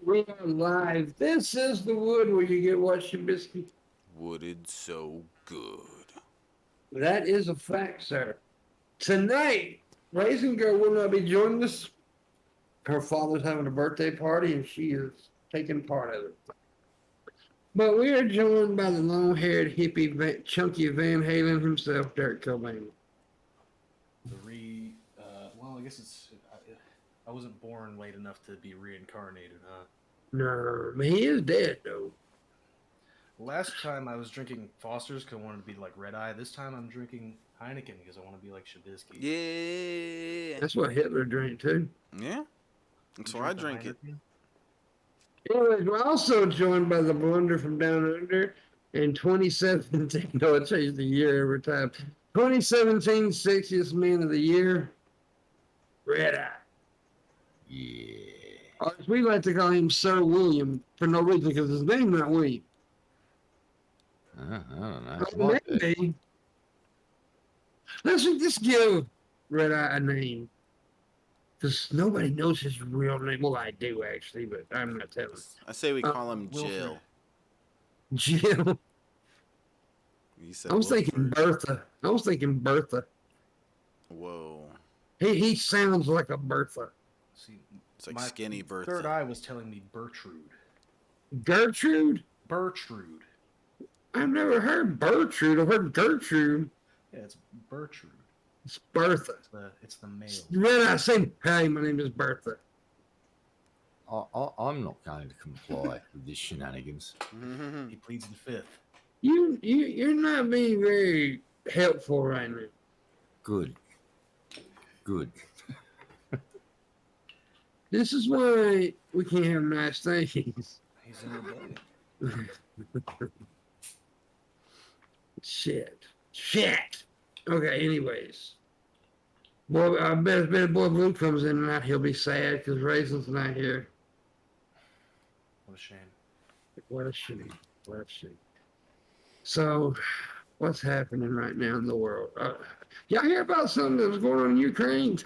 We are live. This is the wood where you get what Shabisky. Wooded so good. That is a fact, sir. Tonight, Raisin Girl will not be joining us. Her father's having a birthday party and she is taking part of it. But we are joined by the long-haired hippie, chunky Van Halen himself, Derek Cobain. Well, I guess I wasn't born late enough to be reincarnated, huh? No, man, he is dead though. Last time I was drinking Foster's because I wanted to be like Red Eye. This time I'm drinking Heineken because I want to be like Shabisky. Yeah. That's what Hitler drank too. Yeah. That's why I drink it. Anyways, we're also joined by the blunder from down under in 2017. No, it changed the year every time. 2017 60th Man of the Year, Red Eye. Yeah. We like to call him Sir William for no reason because his name's not William. I don't know. Maybe. Let's just give Red Eye a name. Because nobody knows his real name. Well, I do actually, but I'm not telling. I say we call him Jill. Jill. I was thinking Bertha. Whoa. He sounds like a Bertha. See, it's like skinny Bertha. Third eye was telling me Bertrude. Gertrude? Bertrude. I've never heard Bertrude. I've heard Gertrude. Yeah, it's Bertrude. It's Bertha. It's the male. Red Eye saying, "Hey, my name is Bertha." I'm not going to comply with this shenanigans. He pleads the fifth. You're not being very helpful right now. Good. This is why we can't have nice things. He's in rebellion. Shit. Okay, anyways. Boy, I bet Boy Blue comes in tonight, he'll be sad because Raisin's not here. What a shame. What a shame. So, what's happening right now in the world? Y'all hear about something that was going on in Ukraine?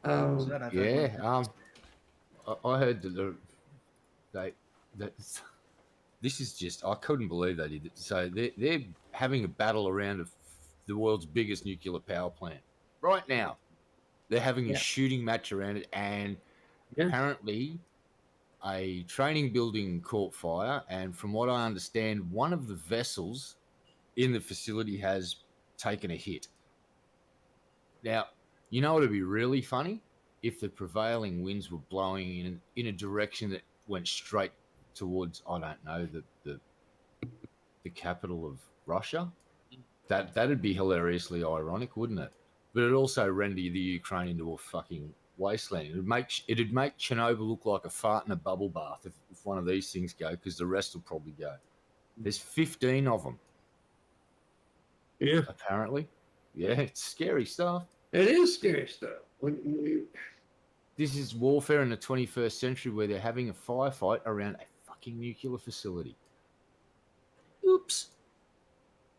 I heard that this is just, I couldn't believe they did it. So they're having a battle around the world's biggest nuclear power plant right now. They're having a shooting match around it, and apparently a training building caught fire, and from what I understand, one of the vessels in the facility has taken a hit. Now, you know what would be really funny? If the prevailing winds were blowing in a direction that went straight towards, I don't know, the capital of Russia. That'd be hilariously ironic, wouldn't it? But it'd also render the Ukraine into a fucking wasteland. It'd make Chernobyl look like a fart in a bubble bath if one of these things go, because the rest will probably go. There's 15 of them. Yeah. Apparently. Yeah, it's scary stuff. It is scary stuff. This is warfare in the 21st century where they're having a firefight around a fucking nuclear facility. Oops.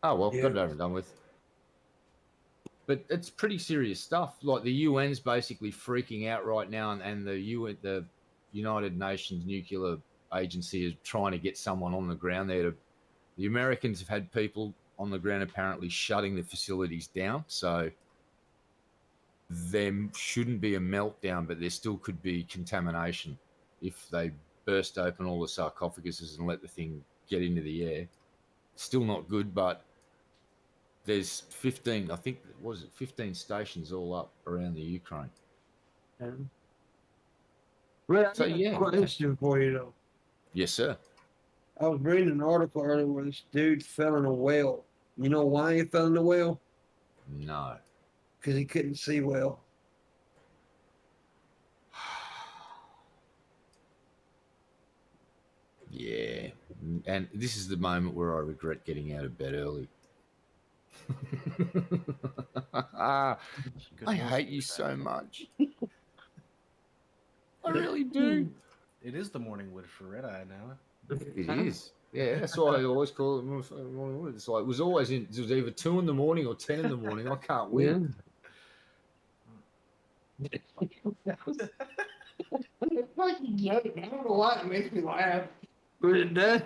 Oh, well, got it over and done with. But it's pretty serious stuff. Like the UN's basically freaking out right now, and the United Nations Nuclear Agency is trying to get someone on the ground there. The Americans have had people on the ground apparently shutting the facilities down, so there shouldn't be a meltdown, but there still could be contamination if they burst open all the sarcophaguses and let the thing get into the air. Still not good, but there's 15, I think, 15 stations all up around the Ukraine. Well, so, a question for you, though. Yes, sir. I was reading an article earlier where this dude fell in a well. You know why he fell in the well? No. Because he couldn't see well. Yeah. And this is the moment where I regret getting out of bed early. I hate you so much. I really do. It is the morning wood for Red Eye now. It is. Yeah, that's why I always call it morning wood. It's like it was either 2 in the morning or 10 in the morning. I can't win. Yeah. It's fucking joke. I don't know why it makes me laugh, but it does.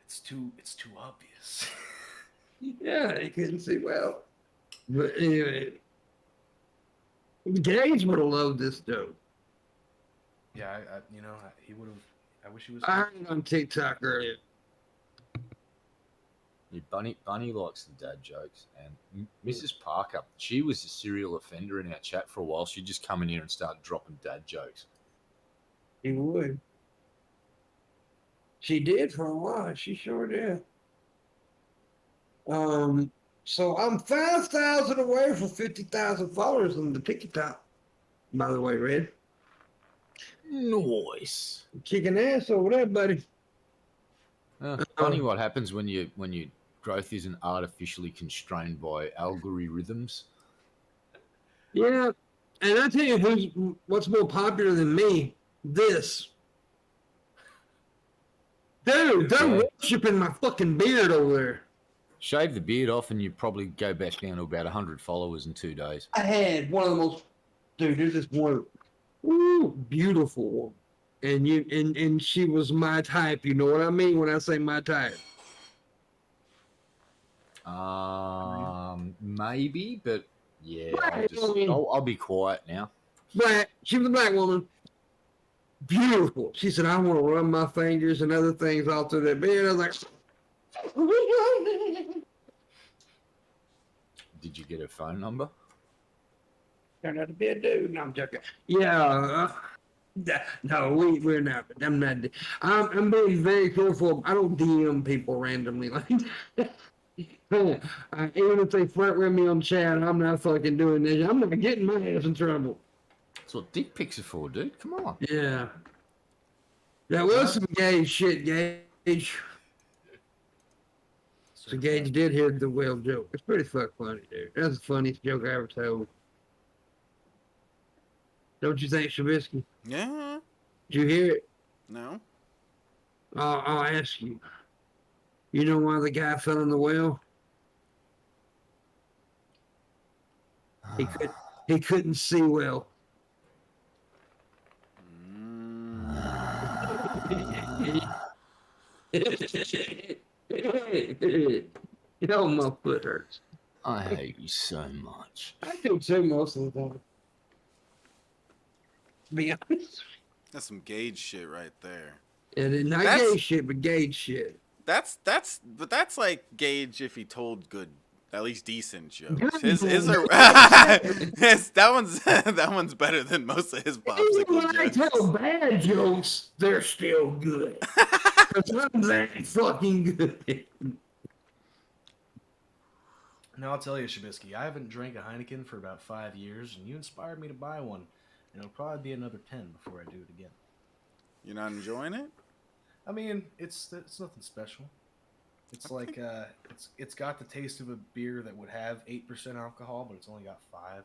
It's too obvious. Yeah, he couldn't see well. But anyway, Gage would have loved this joke. Yeah, he would have. I wish he was. I heard it on TikTok earlier. Yeah, Bunny likes the dad jokes, and Mrs. Parker, she was a serial offender in our chat for a while. She'd just come in here and start dropping dad jokes. He would. She did for a while. She sure did. So I'm 5,000 away from 50,000 followers on the TikTok. By the way, Red. Nice. Kicking ass over there, buddy. Funny what happens when your growth isn't artificially constrained by algorithms. Yeah, and I tell you what's more popular than me. This. Dude, they're Yeah. worshiping my fucking beard over there. Shave the beard off, and you probably go back down to about 100 followers in 2 days. I had one of the most, dude. There's this one, ooh, beautiful one, and she was my type. You know what I mean when I say my type? Maybe, but yeah, Right, I mean- I'll be quiet now. Black. She was a black woman. Beautiful. She said, "I want to run my fingers and other things all through that beard." I was like, Did you get her phone number? turned out to be a dude. No, I'm joking. Yeah. No, we're not. I'm not. I'm being very careful. I don't DM people randomly like that. Even if they flirt with me on chat, I'm not fucking doing this. I'm not getting my ass in trouble. That's what dick pics are for, dude. Come on. Yeah. That was some gay shit, Gage. So Gage did hear the whale joke. It's pretty fuck funny, dude. That's the funniest joke I ever told. Don't you think, Shabisky? Yeah. Did you hear it? No. I'll ask you. You know why the guy fell in the well? He couldn't see well. Oh, my foot hurts. I hate you so much. I do too most of the time. To be honest. That's some Gage shit right there. It is not That's- gay shit, but Gage shit. But that's like Gage if he told good, at least decent jokes. Good His jokes. that one's better than most of his Even when popsicle I jokes. tell bad jokes, they're still good. Sometimes they ain't fucking good. Now I'll tell you, Shabisky, I haven't drank a Heineken for about 5 years, and you inspired me to buy one. And it'll probably be another 10 before I do it again. You're not enjoying it? I mean, it's nothing special. It's like it's got the taste of a beer that would have 8% alcohol, but it's only got 5.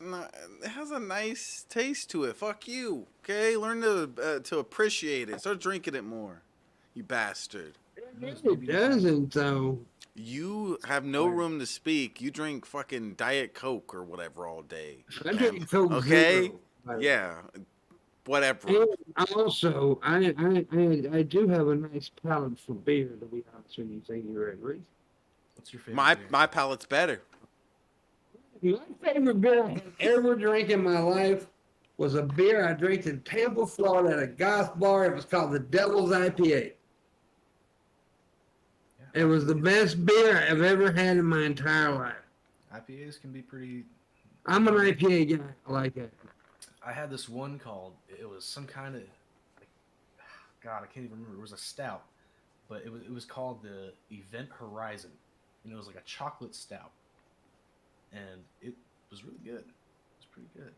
No, it has a nice taste to it. Fuck you. Okay, learn to appreciate it. Start drinking it more. You bastard. It doesn't, though. You have no room to speak. You drink fucking Diet Coke or whatever all day. I drink Coke Okay? Zero. Yeah. Whatever. And also, I do have a nice palate for beer, to be honest with you. Thank you, Gregory. What's your favorite My beer? my palate's better. My favorite beer I have ever drank in my life was a beer I drank in Tampa, Florida at a goth bar. It was called the Devil's IPA. Yeah, It was the best beer I've ever had in my entire life. IPAs can be pretty. I'm an IPA guy. I like it. I had this one called. It was some kind of. Like, God, I can't even remember. It was a stout, but it was called the Event Horizon, and it was like a chocolate stout, and it was really good. It was pretty good.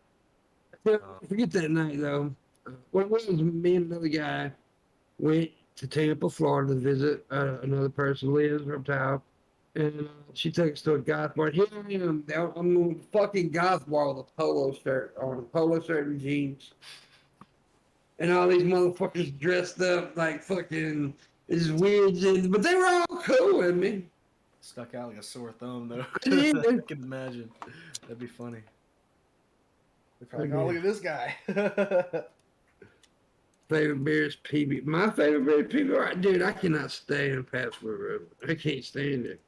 Forget that night, though. What it was, me and another guy went to Tampa, Florida to visit another person, Liz, from town. And she took us to a goth bar. Here I am. I'm in a fucking goth bar with a polo shirt on, a polo shirt and jeans. And all these motherfuckers dressed up like fucking this weird shit. But they were all cool with me. Stuck out like a sore thumb though. Yeah. I can imagine. That'd be funny. They're probably like, oh, look at this guy. Favorite beer is PB. My favorite beer is PBR. Dude, I cannot stand Pabst Blue Ribbon. I can't stand it.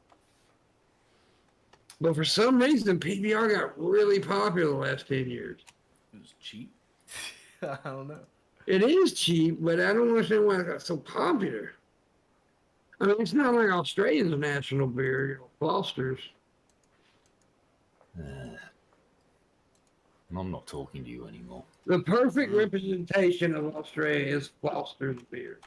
But for some reason, PBR got really popular the last 10 years. It was cheap. I don't know. It is cheap, but I don't understand why it got so popular. I mean, it's not like Australia's national beer, Foster's. I'm not talking to you anymore. The perfect representation of Australia is Foster's beer.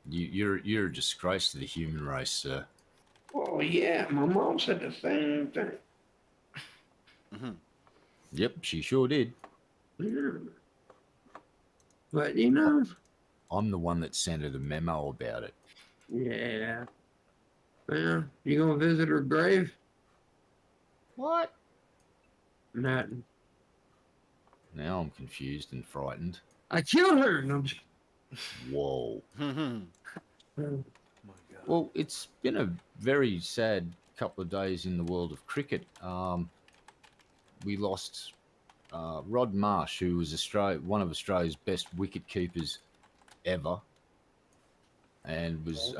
You're a disgrace to the human race, sir. Oh, yeah, my mom said the same thing. Mhm. Yep, she sure did. Yeah. But, you know, I'm the one that sent her the memo about it. yeah. Well, you gonna visit her grave? What? Nothing. Now I'm confused and frightened. I killed her. No, I'm just- Whoa. Mhm. Oh my God. Well, it's been a very sad couple of days in the world of cricket. We lost Rod Marsh, who was one of Australia's best wicket keepers ever, and was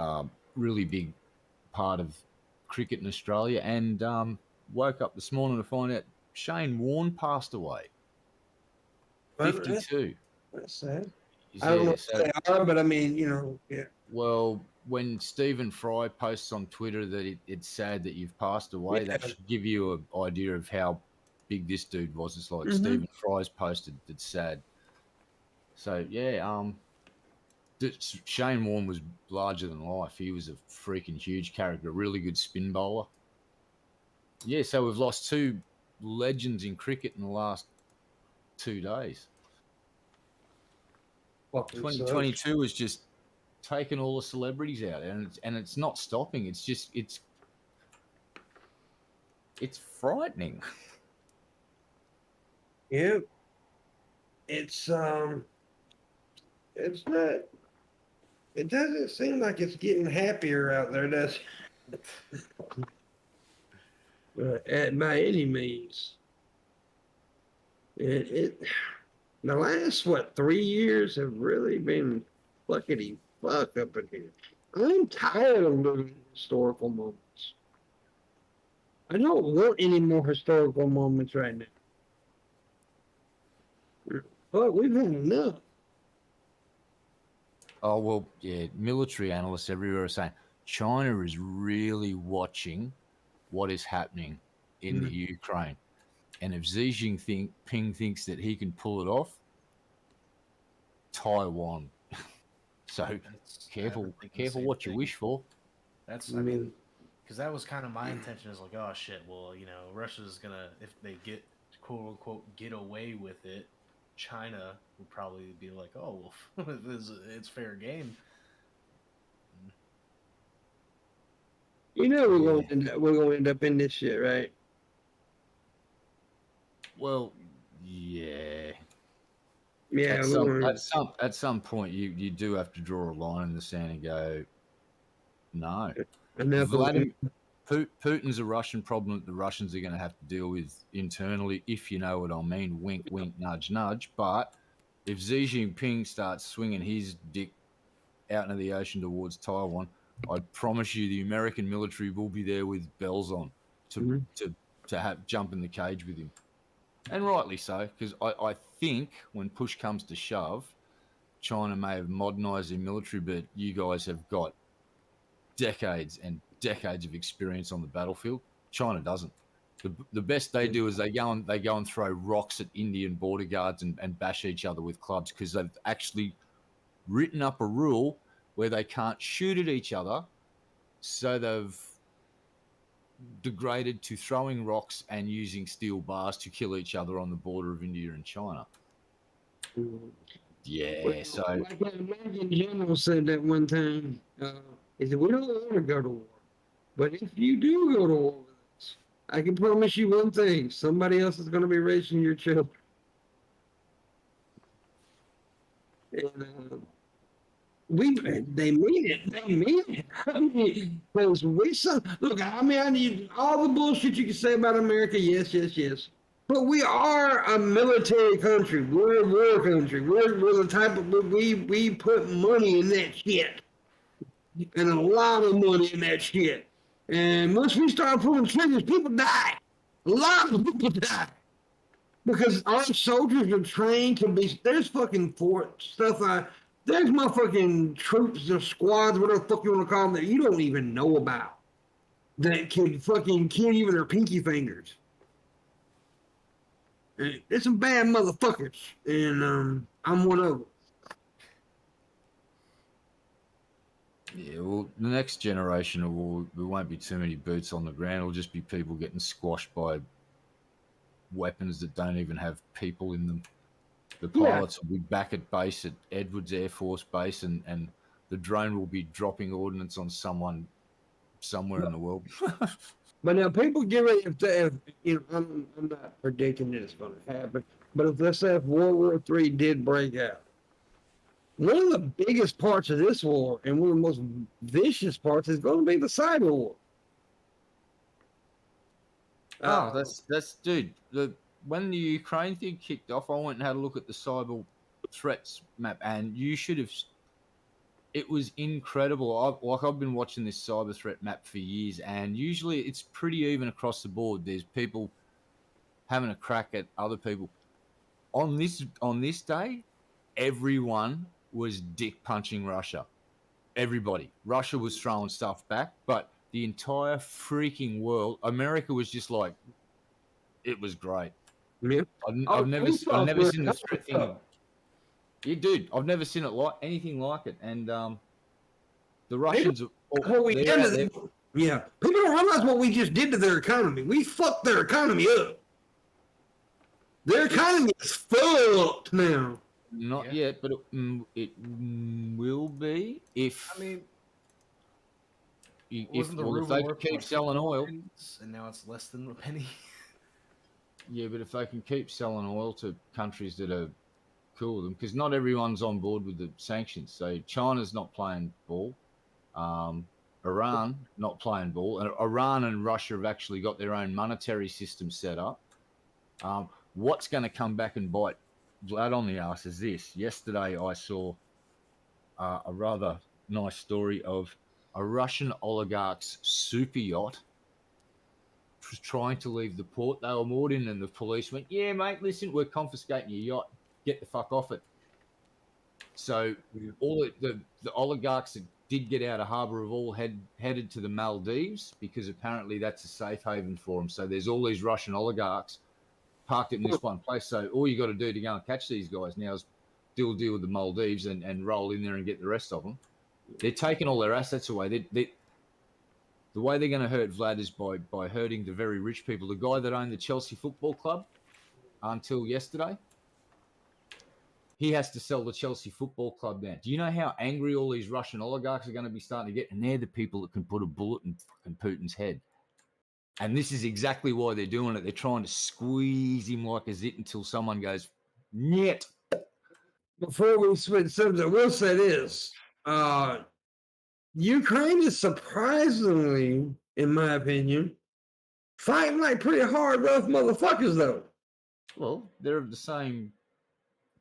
really big part of cricket in Australia. And woke up this morning to find out Shane Warne passed away, 52. That's sad. Is I don't know there, what so- they are, but I mean, you know, yeah. Well, when Stephen Fry posts on Twitter that it's sad that you've passed away, that Yeah. should give you an idea of how big this dude was. It's like Mhm. Stephen Fry's posted that's sad. So yeah, Shane Warne was larger than life. He was a freaking huge character, a really good spin bowler. Yeah, so we've lost two legends in cricket in the last 2 days. Fucking sucks. 2022 was just taking all the celebrities out, and it's not stopping. It's just it's frightening. Yeah. It's not. It doesn't seem like it's getting happier out there, does it? By any means. The last 3 years have really been fuckity fuck up in here. I'm tired of losing historical moments. I don't want any more historical moments right now. But we've had enough. Oh well, yeah. Military analysts everywhere are saying China is really watching what is happening in the Ukraine, and if Xi Jinping thinks that he can pull it off, Taiwan. So careful what you wish for. That's, I mean, because that was kind of my intention. Is like, oh shit, well, you know, Russia's gonna, if they get quote unquote get away with it, China would probably be like, oh well, it's fair game. you know we're gonna end up in this shit, right? Well, yeah. Yeah, At some point, you do have to draw a line in the sand and go, no. Putin's a Russian problem that the Russians are going to have to deal with internally, if you know what I mean. Wink, wink, nudge, nudge. But if Xi Jinping starts swinging his dick out into the ocean towards Taiwan, I promise you the American military will be there with bells on to have jump in the cage with him. And rightly so, because I think when push comes to shove, China may have modernized their military, but you guys have got decades and decades of experience on the battlefield. China doesn't. The best they do is they go and throw rocks at Indian border guards and bash each other with clubs, because they've actually written up a rule where they can't shoot at each other, so they've degraded to throwing rocks and using steel bars to kill each other on the border of India and China. Yeah, Well, so like the American general said that one time, he said, we don't want to go to war, but if you do go to war with us, I can promise you one thing: somebody else is going to be raising your children. And they mean it. They mean it. I Because we so look. I mean, I need all the bullshit you can say about America. Yes, yes, yes. But we are a military country. We're a war country. We're the type of we put money in that shit, and a lot of money in that shit. And once we start pulling triggers, people die. A lot of people die. Because our soldiers are trained to be. There's fucking fort stuff. There's motherfucking troops or squads, whatever the fuck you want to call them, that you don't even know about. That can fucking kill you with their pinky fingers. And there's some bad motherfuckers, and I'm one of them. Yeah, well, the next generation of war, there won't be too many boots on the ground. It'll just be people getting squashed by weapons that don't even have people in them. The pilots will be back at base at Edwards Air Force Base, and the drone will be dropping ordnance on someone somewhere in the world. But now people get ready if you know, I'm not predicting that it's going to happen, but if let's say if World War III did break out, one of the biggest parts of this war and one of the most vicious parts is going to be the cyber war. Oh, that's dude. When the Ukraine thing kicked off, I went and had a look at the cyber threats map, and you should have. It was incredible. I've been watching this cyber threat map for years, and usually it's pretty even across the board. There's people having a crack at other people. On this day, everyone was dick punching Russia. Everybody. Russia was throwing stuff back, but the entire freaking world, America was just like, it was great. Yeah. I've never seen the threat thing. Yeah, dude, I've never seen it like anything like it. And the Russians, yeah, people don't realize what we just did to their economy. We fucked their economy up. Their economy is fucked now. Not yet, but it will be if. I mean, if they keep selling oil, and now it's less than a penny. Yeah, but if they can keep selling oil to countries that are cool with them, because not everyone's on board with the sanctions. So China's not playing ball. Iran not playing ball. And Iran and Russia have actually got their own monetary system set up. What's going to come back and bite Vlad on the ass is this. Yesterday I saw a rather nice story of a Russian oligarch's super yacht was trying to leave the port. They were moored in, and the police went, "Yeah, mate, listen, we're confiscating your yacht. Get the fuck off it." So all the oligarchs that did get out of harbour have all headed to the Maldives, because apparently that's a safe haven for them. So there's all these Russian oligarchs parked in this one place. So all you got to do to go and catch these guys now is deal with the Maldives and roll in there and get the rest of them. They're taking all their assets away. The way they're going to hurt Vlad is by hurting the very rich people. The guy that owned the Chelsea Football Club until yesterday, he has to sell the Chelsea Football Club now. Do you know how angry all these Russian oligarchs are going to be starting to get? And they're the people that can put a bullet in fucking Putin's head. And this is exactly why they're doing it. They're trying to squeeze him like a zit until someone goes, "Niet." Before we switch subject, I will say this. Ukraine is surprisingly, in my opinion, fighting like pretty hard, rough motherfuckers, though. Well, they're of the same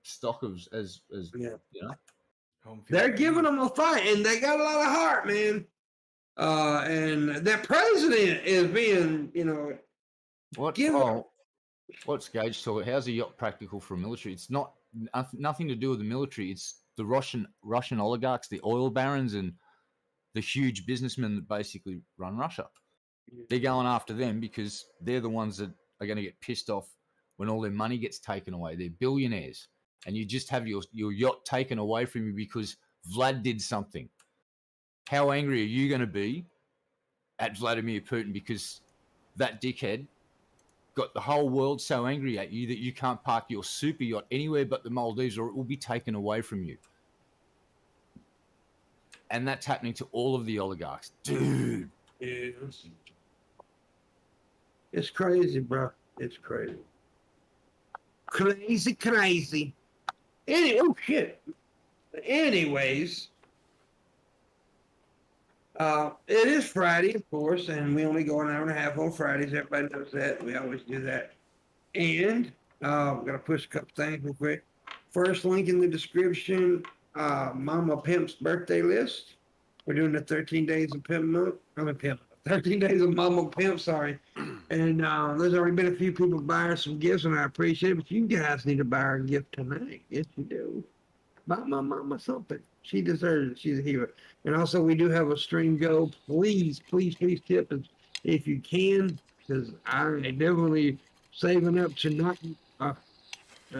stock as Yeah. You know. They're giving them a fight, and they got a lot of heart, man. And that president is being, What's Gage talking? How's a yacht practical for a military? It's not nothing to do with the military. It's the Russian oligarchs, the oil barons, and the huge businessmen that basically run Russia. They're going after them because they're the ones that are going to get pissed off when all their money gets taken away. They're billionaires, and you just have your yacht taken away from you because Vlad did something. How angry are you going to be at Vladimir Putin because that dickhead got the whole world so angry at you that you can't park your super yacht anywhere but the Maldives, or it will be taken away from you? And that's happening to all of the oligarchs. Dude. It's crazy, bro. It's crazy. Crazy. Oh, shit. Anyways, It is Friday, of course, and we only go an hour and a half on Fridays. Everybody knows that. We always do that. And I'm gonna push a couple things real quick. First link in the description, Mama Pimp's birthday list. We're doing the 13 days of Pimp Month. I'm a pimp. 13 days of Mama Pimp, sorry. And there's already been a few people buying some gifts, and I appreciate it. But you guys need to buy her a gift tonight. Yes, you do. Buy my mama something. She deserves it. She's a hero. And also, we do have a stream go. Please, please, please tip us if you can, because I'm definitely saving up to not a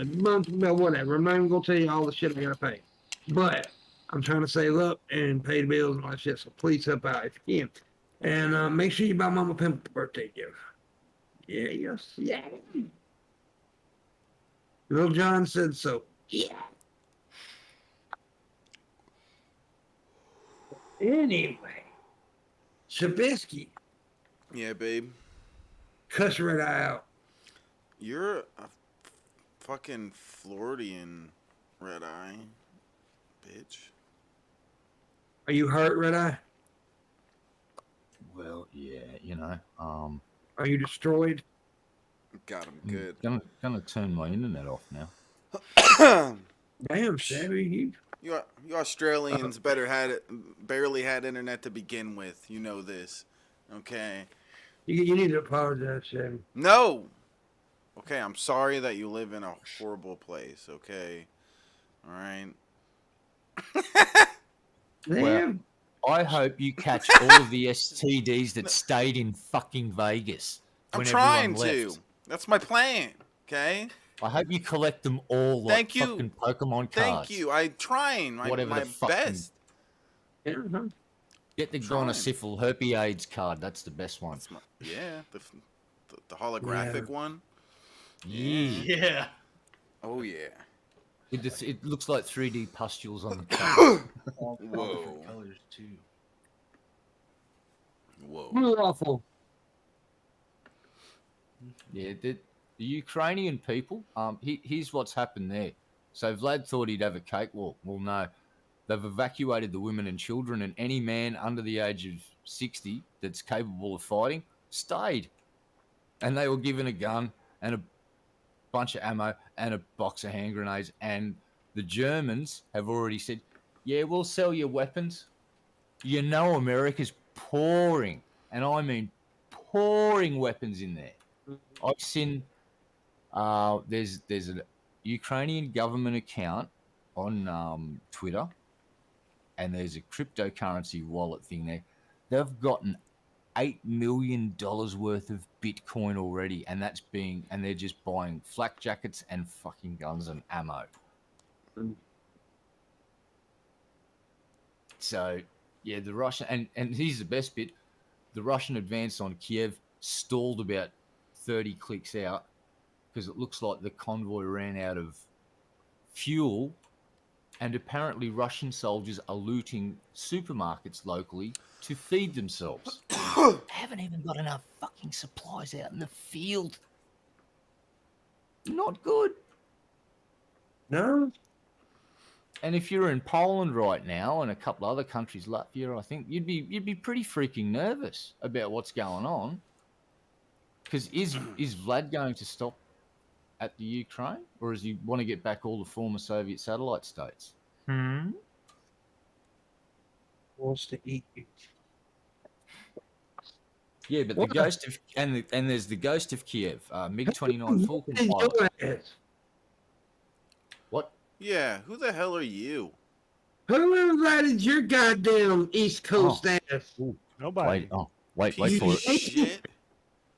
month, well, whatever. I'm not even gonna tell you all the shit I gotta pay, but I'm trying to save up and pay the bills and all that shit. So please help out if you can, and make sure you buy Mama Pimp a birthday gift. Yeah, yes, yeah. Little John said so. Yeah. Anyway, Shabisky, Yeah, babe. cuss Red Eye out. You're a fucking Floridian, Red Eye, bitch. Are you hurt, Red Eye? Well, yeah, Are you destroyed? Got him I'm good. gonna turn my internet off now. Damn, Shabby, You Australians barely had internet to begin with. You know this, okay? you need to apologize, Shabby. No. Okay, I'm sorry that you live in a horrible place. Okay, all right. Damn. I hope you catch all of the STDs that stayed in fucking Vegas. I'm when trying everyone to. left. That's my plan. Okay. I hope you collect them all like Thank you. fucking Pokemon cards. Thank you. I'm trying Whatever my the fucking- best. Yeah, huh? Get the Trying. gonosyphil herpes AIDS card. That's the best one. That's yeah, the holographic one. Yeah. Yeah. Oh yeah. It looks like 3D pustules on the cover. All Whoa. different colors too. Whoa. Awful. Yeah, the Ukrainian people. Here's what's happened there. So Vlad thought he'd have a cakewalk. Well, no, they've evacuated the women and children, and any man under the age of 60 that's capable of fighting stayed. And they were given a gun and a bunch of ammo and a box of hand grenades. And the Germans have already said, "Yeah, we'll sell you weapons." You know, America's pouring, and I mean pouring weapons in there. I've seen there's a Ukrainian government account on Twitter, and there's a cryptocurrency wallet thing there. They've gotten $8 million worth of Bitcoin already, and they're just buying flak jackets and fucking guns and ammo. So yeah, the Russian and here's the best bit: the Russian advance on Kiev stalled about 30 clicks out because it looks like the convoy ran out of fuel, and apparently Russian soldiers are looting supermarkets locally to feed themselves. They haven't even got enough fucking supplies out in the field. Not good. No. And if you're in Poland right now and a couple other countries, Latvia, I think you'd be pretty freaking nervous about what's going on. Because is Vlad going to stop at the Ukraine, or does he want to get back all the former Soviet satellite states? Wants to eat you. Yeah, but What the the- ghost of and there's the ghost of Kiev, MiG-29 Falcon pilot. What? Yeah. Who the hell are you? Who invited your goddamn East Coast ass? Nobody. Wait for Piece it. of shit.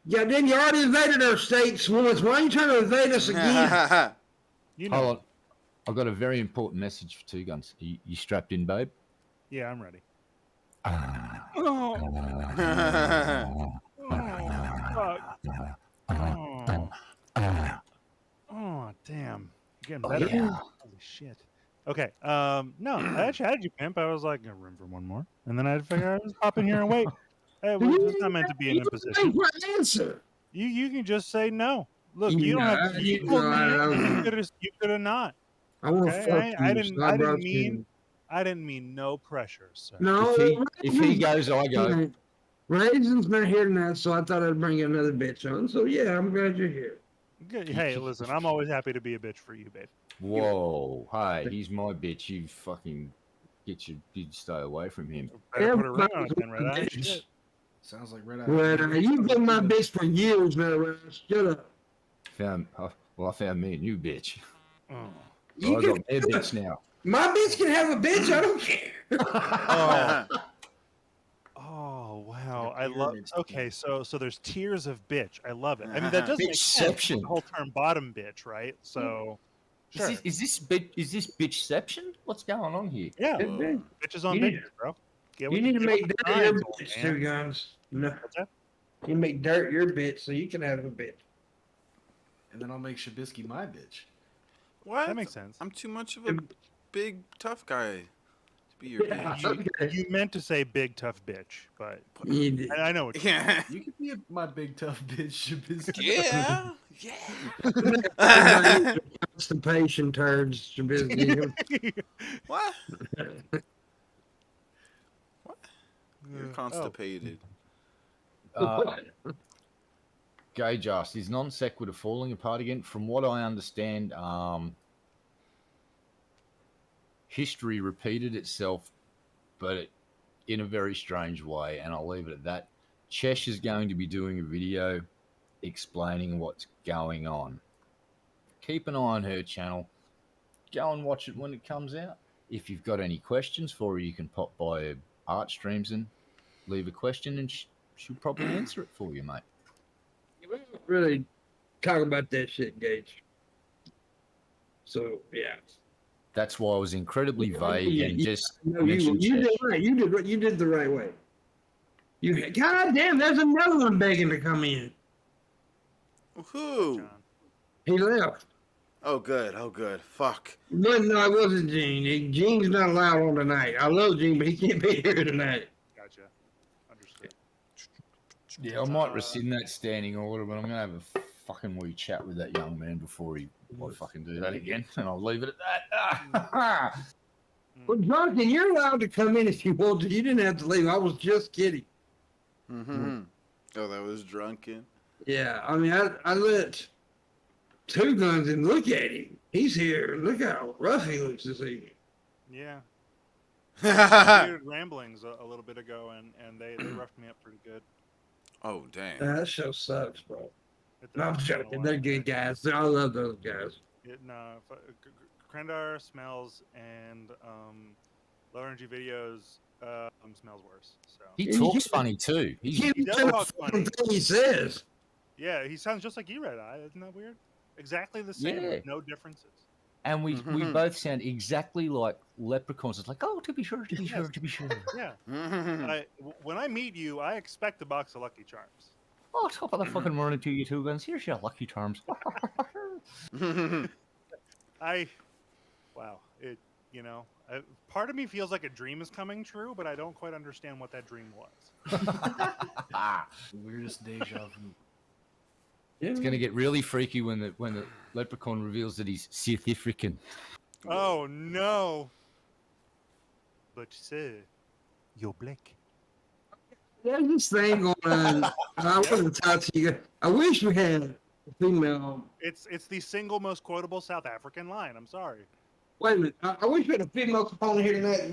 Yeah, then you already invaded our states once. Why are you trying to invade us again? You know. Hold on. I've got a very important message for Two Guns. You strapped in, babe? Yeah, I'm ready. Oh. Oh, damn. You're getting better. Yeah. Holy shit. Okay. No, I actually had you, pimp. I was like, room for one more. And then I had to figure out, just pop in here and wait. Hey, well, it's not meant to be an imposition. What answer? You can just say no. Look, you don't Yeah, have to. you You told me know, you could have not. I want to Okay, fuck you. I so didn't brought mean- I didn't mean no pressure, sir. No, If he goes, I go. Raisin's not here tonight, so I thought I'd bring another bitch on. So yeah, I'm glad you're here. Good. Hey, listen, I'm always happy to be a bitch for you, babe. Whoa, hey, he's my bitch. You fucking you stay away from him. Better put a ring on Everybody's it then, Red my Eye. bitch. Shit. Sounds like Red Eye. Red Eye, you've been my bitch for years now, Red Eye. Shut up. I found me a new bitch. Oh. You I can, got their bitch now. my bitch can have a bitch. I don't care. Oh wow, The I love. pyramid Okay, scheme. so there's tiers of bitch. I love it. I mean, that does make sense. Bitchception. The whole term bottom bitch, right? So, sure. Is this bitchception? What's going on here? Yeah, Good bitch. bitches on You need- bitches, bro. Get You with need to get make with the dirt your times, bitch, man. Two Guns. No, What's that? you make dirt your bitch so you can have a bitch. And then I'll make Shabisky my bitch. What? That makes sense. I'm too much of a big tough guy to be your Yeah, bitch. okay. You meant to say big tough bitch, but You did. I know what you Yeah. You could be my big tough bitch, Shabisky. Yeah. Yeah. Constipation turds, Trubisky. What? You're Oh. constipated. Gay Just, is non sequitur falling apart again? From what I understand, history repeated itself, but in a very strange way, and I'll leave it at that. Chesh is going to be doing a video explaining what's going on. Keep an eye on her channel. Go and watch it when it comes out. If you've got any questions for her, you can pop by her art streams and leave a question, and she'll probably answer it for you, mate. You don't really talk about that shit, Gage. So yeah. That's why I was incredibly vague and just No, mentioned you did Chesh. right. You did the right way. God damn, there's another one begging to come in. Who? John. He left. Oh, good. Oh, good. Fuck. No, it wasn't Gene. Gene's not allowed on tonight. I love Gene, but he can't be here tonight. Gotcha. Understood. Yeah, I might rescind that standing order, but I'm gonna have a fucking wee chat with that young man before he might fucking do that again, and I'll leave it at that. Well, Jonathan, you're allowed to come in if you want to. You didn't have to leave. I was just kidding. Mm-hmm. Oh, that was drunken. Yeah, I mean, I let Two Guns and look at him. He's here. Look how rough he looks this evening. Yeah. Oh, Weird ramblings a little bit ago, and they roughed me up pretty good. damn. That show sucks, bro. It No, I'm does. joking. They're good guys. I love those guys. Krendar smells and low energy videos smells worse. So He talks funny too. He He's, can't He does tell talk the funny. thing he says. yeah, he sounds just like you, Red Eye. Isn't that weird? Exactly the same. Yeah. With no differences. and we Mhm. both sound exactly like leprechauns. It's like, oh, to be sure, to be sure, to be sure. Yeah. Mhm. When I meet you, I expect a box of Lucky Charms. Oh, top of the fucking morning to you, Two Guns. Here's your Lucky Charms. Wow. Part of me feels like a dream is coming true, but I don't quite understand what that dream was. Weirdest deja vu. It's gonna get really freaky when the leprechaun reveals that he's South African. Oh no! But sir, you're black. There's this thing going on. I want to talk to you. I wish we had a female. It's the single most quotable South African line. I'm sorry. Wait a minute. I wish we had a female component here tonight,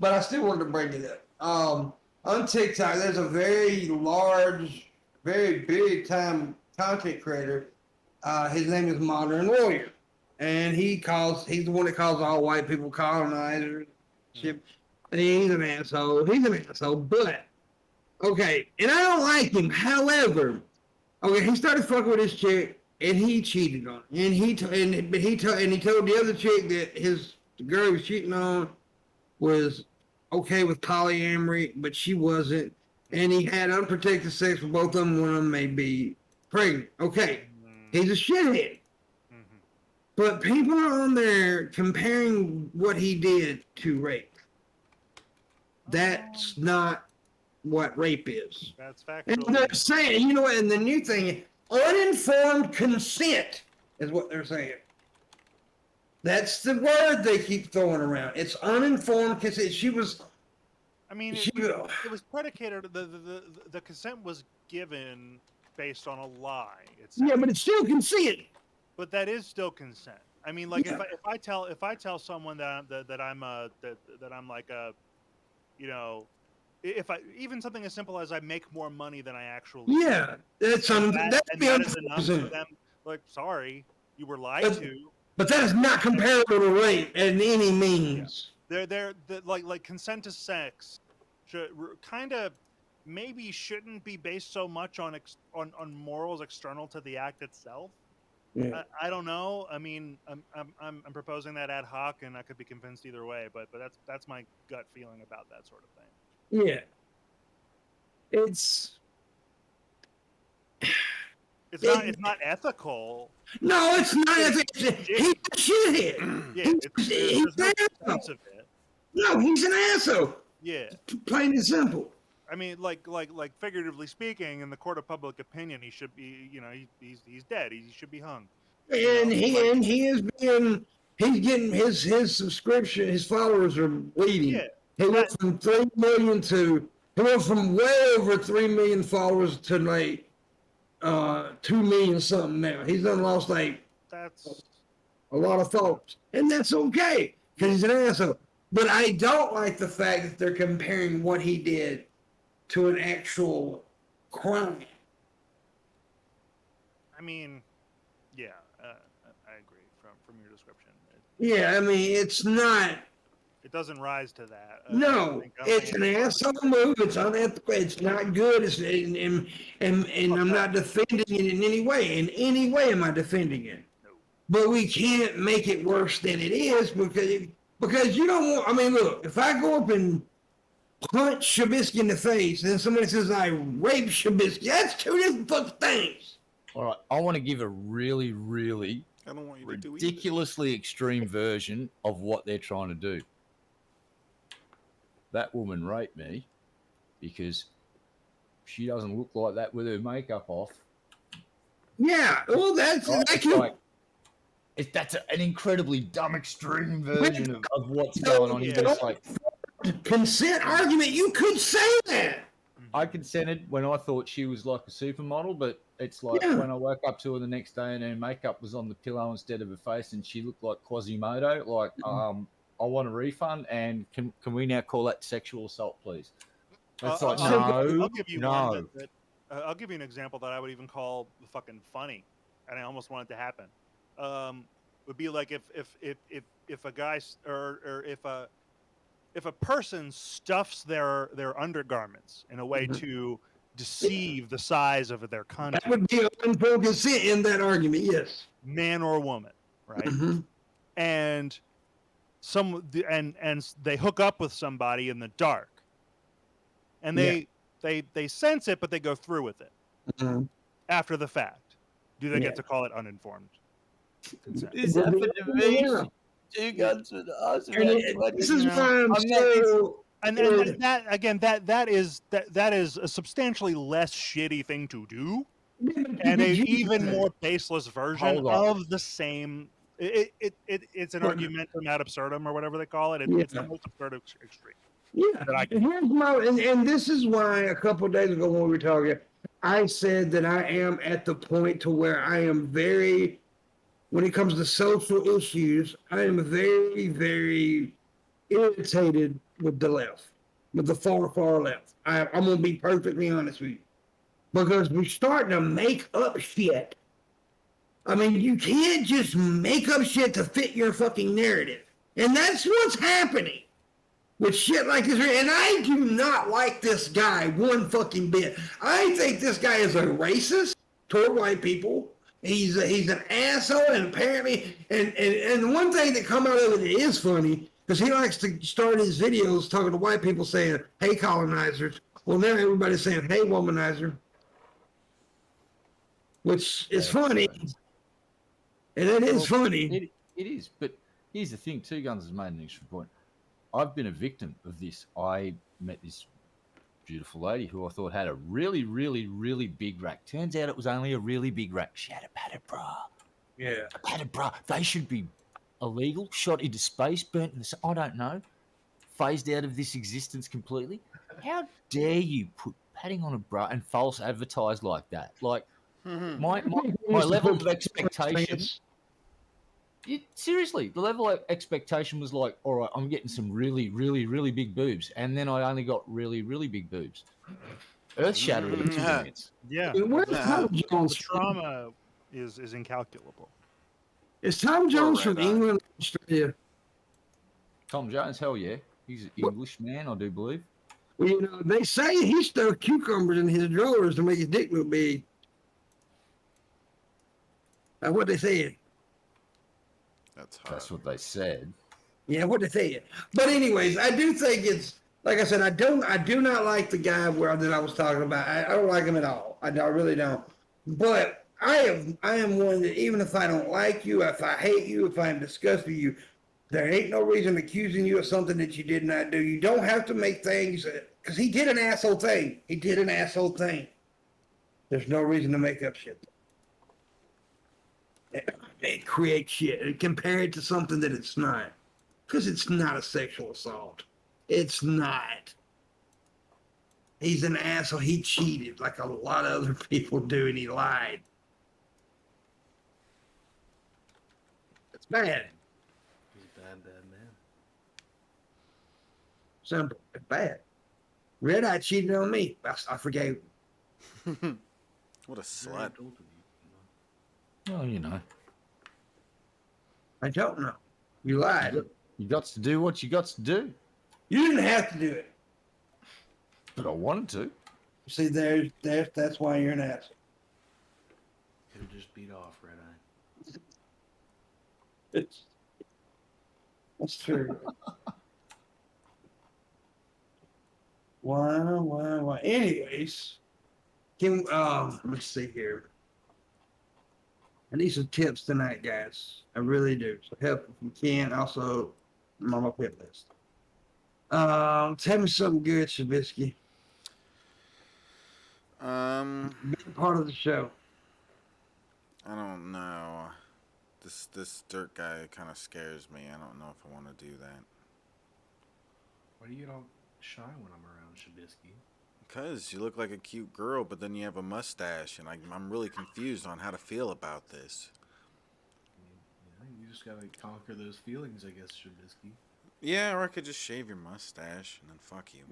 but I still wanted to bring it up. On TikTok, there's a very large, very big time content creator. His name is Modern Warrior, and he's the one that calls all white people colonizers. He's an asshole. But okay, and I don't like him. However, okay, he started fucking with this chick, and he cheated on her. And he told the other chick that the girl he was cheating on was okay with polyamory, but she wasn't. And he had unprotected sex with both of them. One of them may be pregnant. Okay, he's a shithead. Mm-hmm. But people are on there comparing what he did to rape. That's not what rape is. That's And factual. they're saying, you know what, and the new thing, uninformed consent is what they're saying. That's the word they keep throwing around. It's uninformed because she was. I mean, She, it was predicated. The consent was given based on a lie. yeah, but it's still consent. But that is still consent. I mean, like Yeah. if I tell someone that I'm like a, you know, if I even something as simple as I make more money than I actually do, Yeah, that's and that's that is enough for unfortunate. them. Like, sorry, you were lied But- to. But that is not comparable to rape in any means. They're like consent to sex should kind of maybe shouldn't be based so much on on morals external to the act itself. Yeah. I don't know. I mean, I'm proposing that ad hoc, and I could be convinced either way. But that's my gut feeling about that sort of thing. Yeah. It's It's not ethical. no, it's not. He's a shithead. Yeah, there's no sense of it. No, he's an asshole. Yeah, Plain and simple. I mean, like figuratively speaking, in the court of public opinion, he should be, he's dead. He should be hung. And he is being he's getting his subscription. His followers are bleeding. Yeah, He went from 3 million to he went from way over 3 million followers to like 2 million something now. He's done lost like that's a lot of followers, and that's okay because he's an asshole. But I don't like the fact that they're comparing what he did to an actual crime. I mean, yeah, I agree from your description. Yeah, I mean it's not. It doesn't rise to that. No, it's an asshole move. It's unethical. It's not good. And I'm not defending it in any way. In any way am I defending it. No. But we can't make it worse than it is because you don't want. I mean, look, if I go up and punch Shabisky in the face, and then somebody says I raped Shabisky, that's two different fucking things. All right, I want to give a really, really I don't want you to do either. ridiculously extreme version of what they're trying to do. That woman raped me because she doesn't look like that with her makeup off. Yeah, well, that's Right? that It's can, like, that's an incredibly dumb, extreme version of what's going on. You're just like, consent argument. You could say that. I consented when I thought she was like a supermodel, but it's like Yeah. when I woke up to her the next day and her makeup was on the pillow instead of her face and she looked like Quasimodo. Like, I want a refund, and can we now call that sexual assault, please? It's like, I'll give you no. one I'll give you an example that I would even call fucking funny, and I almost want it to happen. Would be like if a guy or if a person stuffs their undergarments in a way to deceive the size of their That content, would be uninformed consent in that argument. Yes. man or woman, right? Mhm. And and they hook up with somebody in the dark, and they sense it, but they go through with it Mhm. after the fact. Do they Yeah. get to call it uninformed consent? This happened to me. 2 guns with us. And this is why I'm so. And that again, that is a substantially less shitty thing to do, and an even more baseless version Hold on. of the same. It's an argumentum ad absurdum or whatever they call it. It's the most absurd extreme. Yeah, that I and here's my and this is why a couple of days ago when we were talking, I said that I am at the point to where I am very, when it comes to social issues, I am very, very irritated with the left, with the far left. I'm gonna be perfectly honest with you, because we're starting to make up shit. I mean, you can't just make up shit to fit your fucking narrative, and that's what's happening with shit like this. And I do not like this guy one fucking bit. I think this guy is a racist toward white people. He's an asshole, and apparently, and the one thing that come out of it is funny, because he likes to start his videos talking to white people saying, "Hey, colonizers." Well, now everybody's saying, "Hey, womanizer," which is funny, and it is funny. It is, but here's the thing. 2 Guns has made an extra point. I've been a victim of this. I met this beautiful lady who I thought had a really, really, really big rack. Turns out it was only a really big rack. She had a padded bra. Yeah. A padded bra. They should be illegal, shot into space, burnt in the sun. I don't know. Phased out of this existence completely. How dare you put patting on a bra and false advertise like that? Like my level of expectation. Seriously, the level of expectation was like, all right, I'm getting some really, really, really big boobs, and then I only got really, really big boobs. Earth-shattering experience. Yeah, Where's Tom the Jones? trauma is incalculable. Is Tom Jones from Red Eye. England, Australia? Tom Jones, hell yeah, he's an English man, I do believe. Well, you know, they say he stuffed cucumbers in his drawers to make his dick look big. That's what they said. That's hard. That's what they said. Yeah, what they said. But anyways, I do think it's like I said. I do not like the guy that I was talking about. I don't like him at all. I really don't. But I am one that even if I don't like you, if I hate you, if I'm disgusted with you, there ain't no reason accusing you of something that you did not do. You don't have to make things because he did an asshole thing. He did an asshole thing. There's no reason to make up shit. And create shit and compare it to something that it's not. Because it's not a sexual assault. It's not. He's an asshole. He cheated like a lot of other people do, and he lied. It's bad. He's a bad, bad man. Simple. It's bad. Red Eye cheated on me. I forgave him. What a Very slut. adult of you, Well, you know, I don't know. You lied. you got to do what you got to do. You didn't have to do it. But I wanted to. See, that's why you're an asshole. Could have just beat off Red Eye. That's true. Why? Anyways, let's see here. I need some tips tonight, guys. I really do. So help if you can. Also, I'm on my pit list. Tell me something good, Shabisky. Big part of the show. I don't know. This dirt guy kind of scares me. I don't know if I want to do that. Why do you get all shy when I'm around, Shabisky? Because you look like a cute girl, but then you have a mustache, and I'm really confused on how to feel about this. You just gotta conquer those feelings, I guess, Shabisky. Yeah, or I could just shave your mustache, and then fuck you.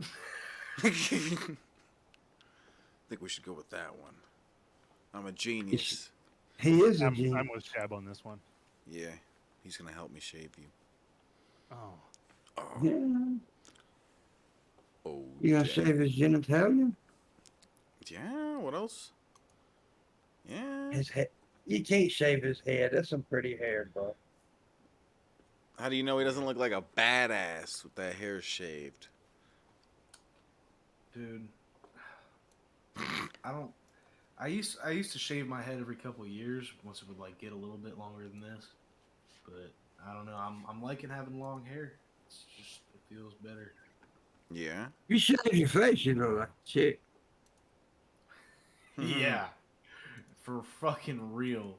I think we should go with that one. I'm a genius. He is a I'm genius. with Shab on this one. Yeah, he's gonna help me shave you. Oh. Oh, Yeah. oh. You gonna yeah. shave his genitalia? Yeah. What else? Yeah. His head. You can't shave his head. That's some pretty hair, bro. How do you know he doesn't look like a badass with that hair shaved? Dude, I used to shave my head every couple of years once it would like get a little bit longer than this, but I don't know. I'm liking having long hair. It's just it feels better. Yeah. You shave your face, you look like a chick. Yeah, for fucking real.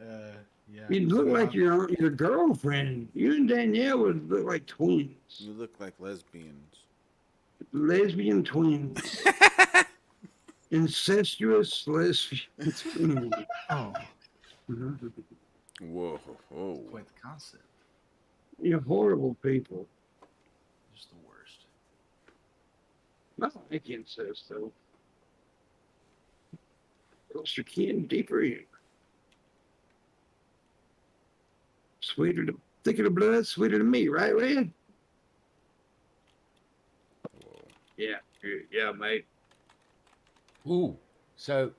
Yeah. You look like your girlfriend. You and Danielle would look like twins. You look like lesbians. Lesbian twins. Incestuous lesbian twins. Oh, Whoa. Whoa. quite the concept. You're horrible people. Just the worst. I like incest, though. Closer kin, deeper in. Thicker the blood, sweeter the meat, right, Red? Yeah, mate. Ooh, so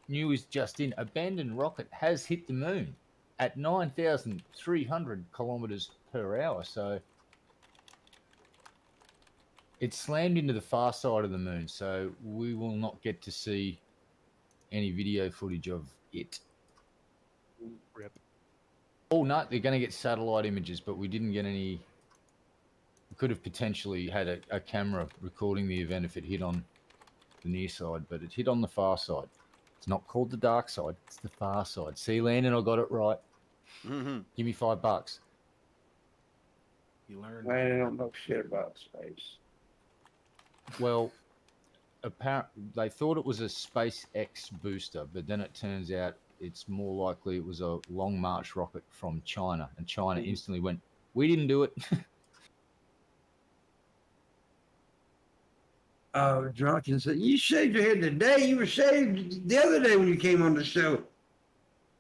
news just in: abandoned rocket has hit the moon at 9,300 kilometers per hour. So it slammed into the far side of the moon. So we will not get to see any video footage of it. Rip. Oh no, they're going to get satellite images, but we didn't get any. We could have potentially had a camera recording the event if it hit on the near side, but it hit on the far side. It's not called the dark side, it's the far side. See, Landon, I got it right. Mm-hmm. Give me $5. You learned. I don't know shit about space. Well, they thought it was a SpaceX booster, but then it turns out it's more likely it was a Long March rocket from China, and China instantly went, "We didn't do it." Drunk and said, "You shaved your head today. You were shaved the other day when you came on the show."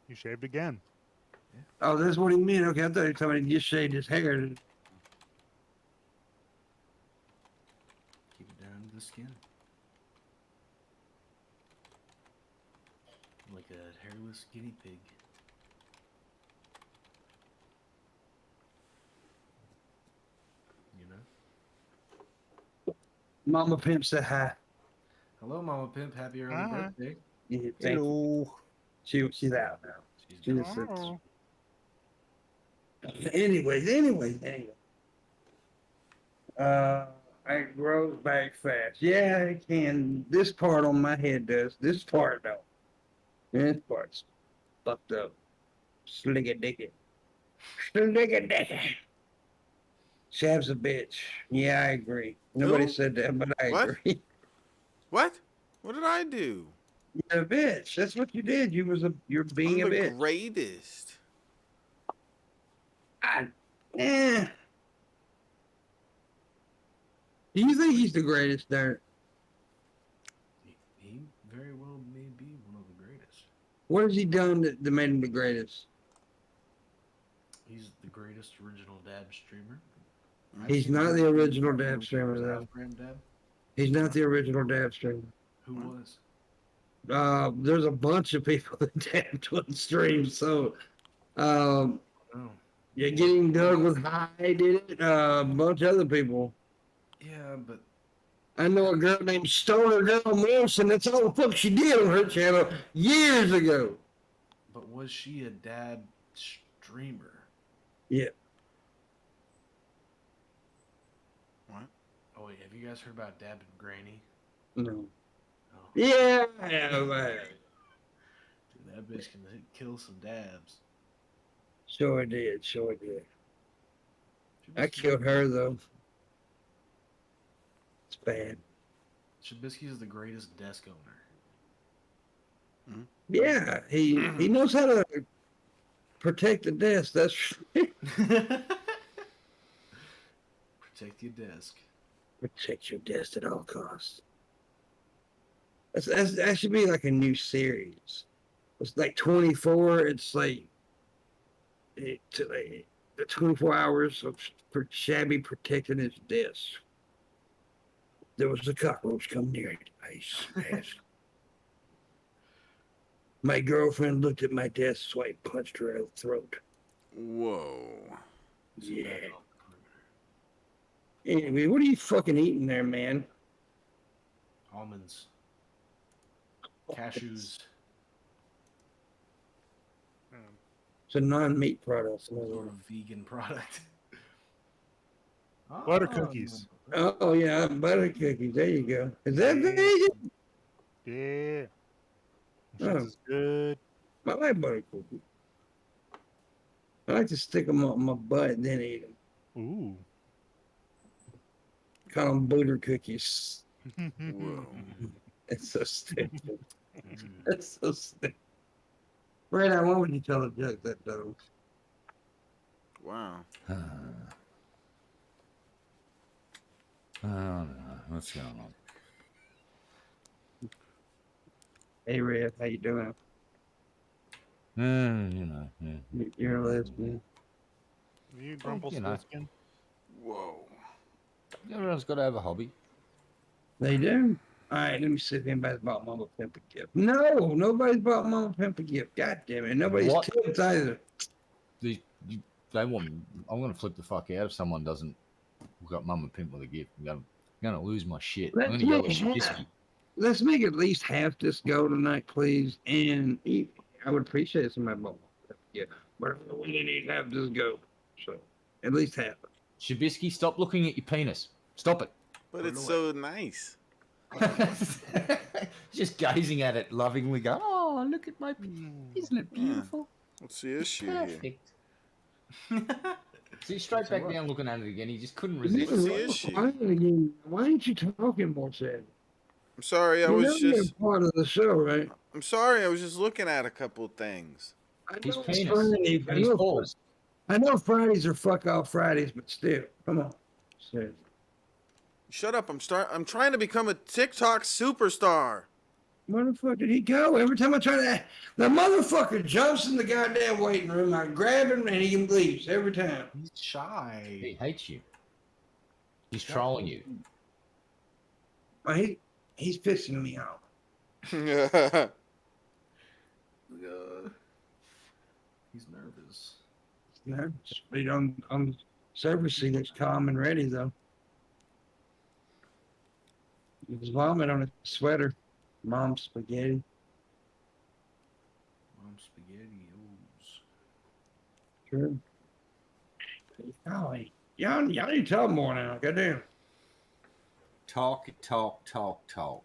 You shaved again. Oh, that's what he meant. Okay, I thought he was talking about he just shaved his hair. Keep it down to the skin. Like a hairless guinea pig. You know? Mama Pimp said hi. Hello, Mama Pimp. Happy early Hi. birthday. Yeah, thank you. She's out now. She's She gone. just said, Oh. anyways. It grows back fast. Yeah, it can. This part on my head does. This part though. This part's fucked up. Slick-a-dick-it. Slick-a-dick-it. Shab's a bitch. Yeah, I agree. Nobody Who? said that, but I What? agree. What? What did I do? You're a bitch. That's what you did. You're being I'm a the bitch. greatest. Eh. Do you think he's the greatest, Derek? He very well may be one of the greatest. What has he done that made him the greatest? He's the greatest original dab streamer. He's not the original dab streamer, though. Half-gram dab. He's not the original dab streamer. Who was? There's a bunch of people that dabbed on stream, so Oh. you're getting Doug with High did it. A bunch of other people. Yeah, but I know a girl named Stoner Girl Wilson. That's all the fuck she did on her channel years ago. was she a dab streamer? Yeah. What? Oh wait, have you guys heard about Dab and Granny? No. Oh. Yeah, I have. Dude, that bitch can kill some dabs. Sure did. Sure did. I Trubisky- killed her though. It's bad. Trubisky is the greatest desk owner. Yeah, he knows how to protect the desk. That's Protect your desk. protect your desk at all costs. That should be like a new series. It's like 24. It's like the 24 hours of Shabby protecting his desk. There was a cockroach come near it. I smashed. My girlfriend looked at my desk, so I punched her out the throat. Whoa. Yeah. Anyway, what are you fucking eating there, man? Almonds. Cashews. It's a non-meat product. Some sort of vegan product. Butter cookies. Oh yeah, butter cookies. There you go. Is that vegan? Yeah. Oh. Shit is good. I like butter cookies. I like to stick them on my butt and then eat them. Ooh. Call them booter cookies. Whoa. It's so stupid. It's so stupid. Right, why would you tell a joke that though? Wow. I don't know. What's going on? Hey Red, how you doing? You know, yeah. You're a lesbian. You you know. Rumpelstiltskin? Whoa. Everyone's got to have a hobby. They do. All right, let me see if anybody's bought Mama Pimp a gift. No, nobody's bought Mama Pimp a gift. God damn it, nobody's What? tipped either. They want. I'm gonna flip the fuck out if someone doesn't hook up Mum and Pimp with a gift. I'm gonna lose my shit. I'm Let's gonna go make with it Shabisky. happen. Let's make at least half this go tonight, please. And I would appreciate somebody bought Mama Pimp a gift, but we need half this go. So at least half it. Shabisky, stop looking at your penis. Stop it. But it's so nice. Just gazing at it lovingly, go, oh, look at my penis. Isn't it beautiful? What's the issue here? Perfect. See, straight back what? down looking at it again. He just couldn't You resist. What's can the run issue? quiet again. Why ain't you talking more, Sad? I'm sorry, I You know was you're just. part of the show, right? I'm sorry, I was just looking at a couple things. I His know it's penis Friday. and his balls. I know Fridays are fuck off Fridays, but still, come on. Sad. Shut up! I'm trying to become a TikTok superstar. Where the fuck did he go? Every time I try to, the motherfucker jumps in the goddamn waiting room. I grab him and he leaves every time. He's He shy. hates you. He's trolling you. Well, he's pissing me off. Yeah. He's nervous. Yeah, but on surface, he looks calm and ready though. His vomit on his sweater. Mom's spaghetti. Mom spaghettios. Sure. Golly. Y'all need to tell more now. Goddamn. Talk, talk, talk, talk.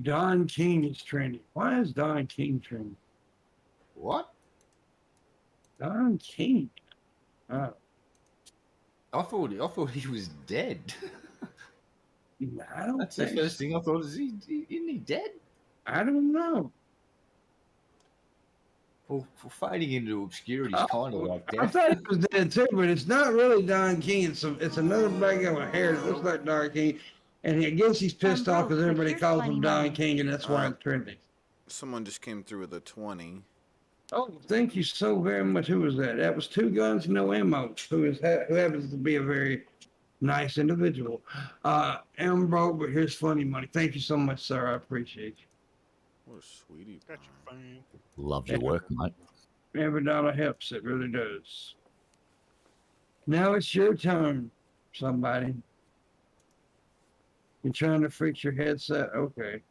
Don King is trending. Why is Don King trending? What? Don King. Oh, I thought he was dead. I don't That's the think first thing I thought. Isn't he dead? I don't know. For fading into obscurity is kind of like I death. thought he was dead too, but it's not really Don King. It's another black guy with hair that looks like Don King, and I guess he's pissed off because everybody calls him Don King, and that's why it's trending. Someone just came through with a 20. Oh, thank you so very much. Who was that? That was Two Guns, No Ammo. Who happens to be a very nice individual. I'm broke, but here's funny money. Thank you so much, sir. I appreciate you. What a sweetie Got pie. your phone. Love your work, mate. Every dollar helps. It really does. Now it's your turn, somebody. You're trying to fix your headset? Okay.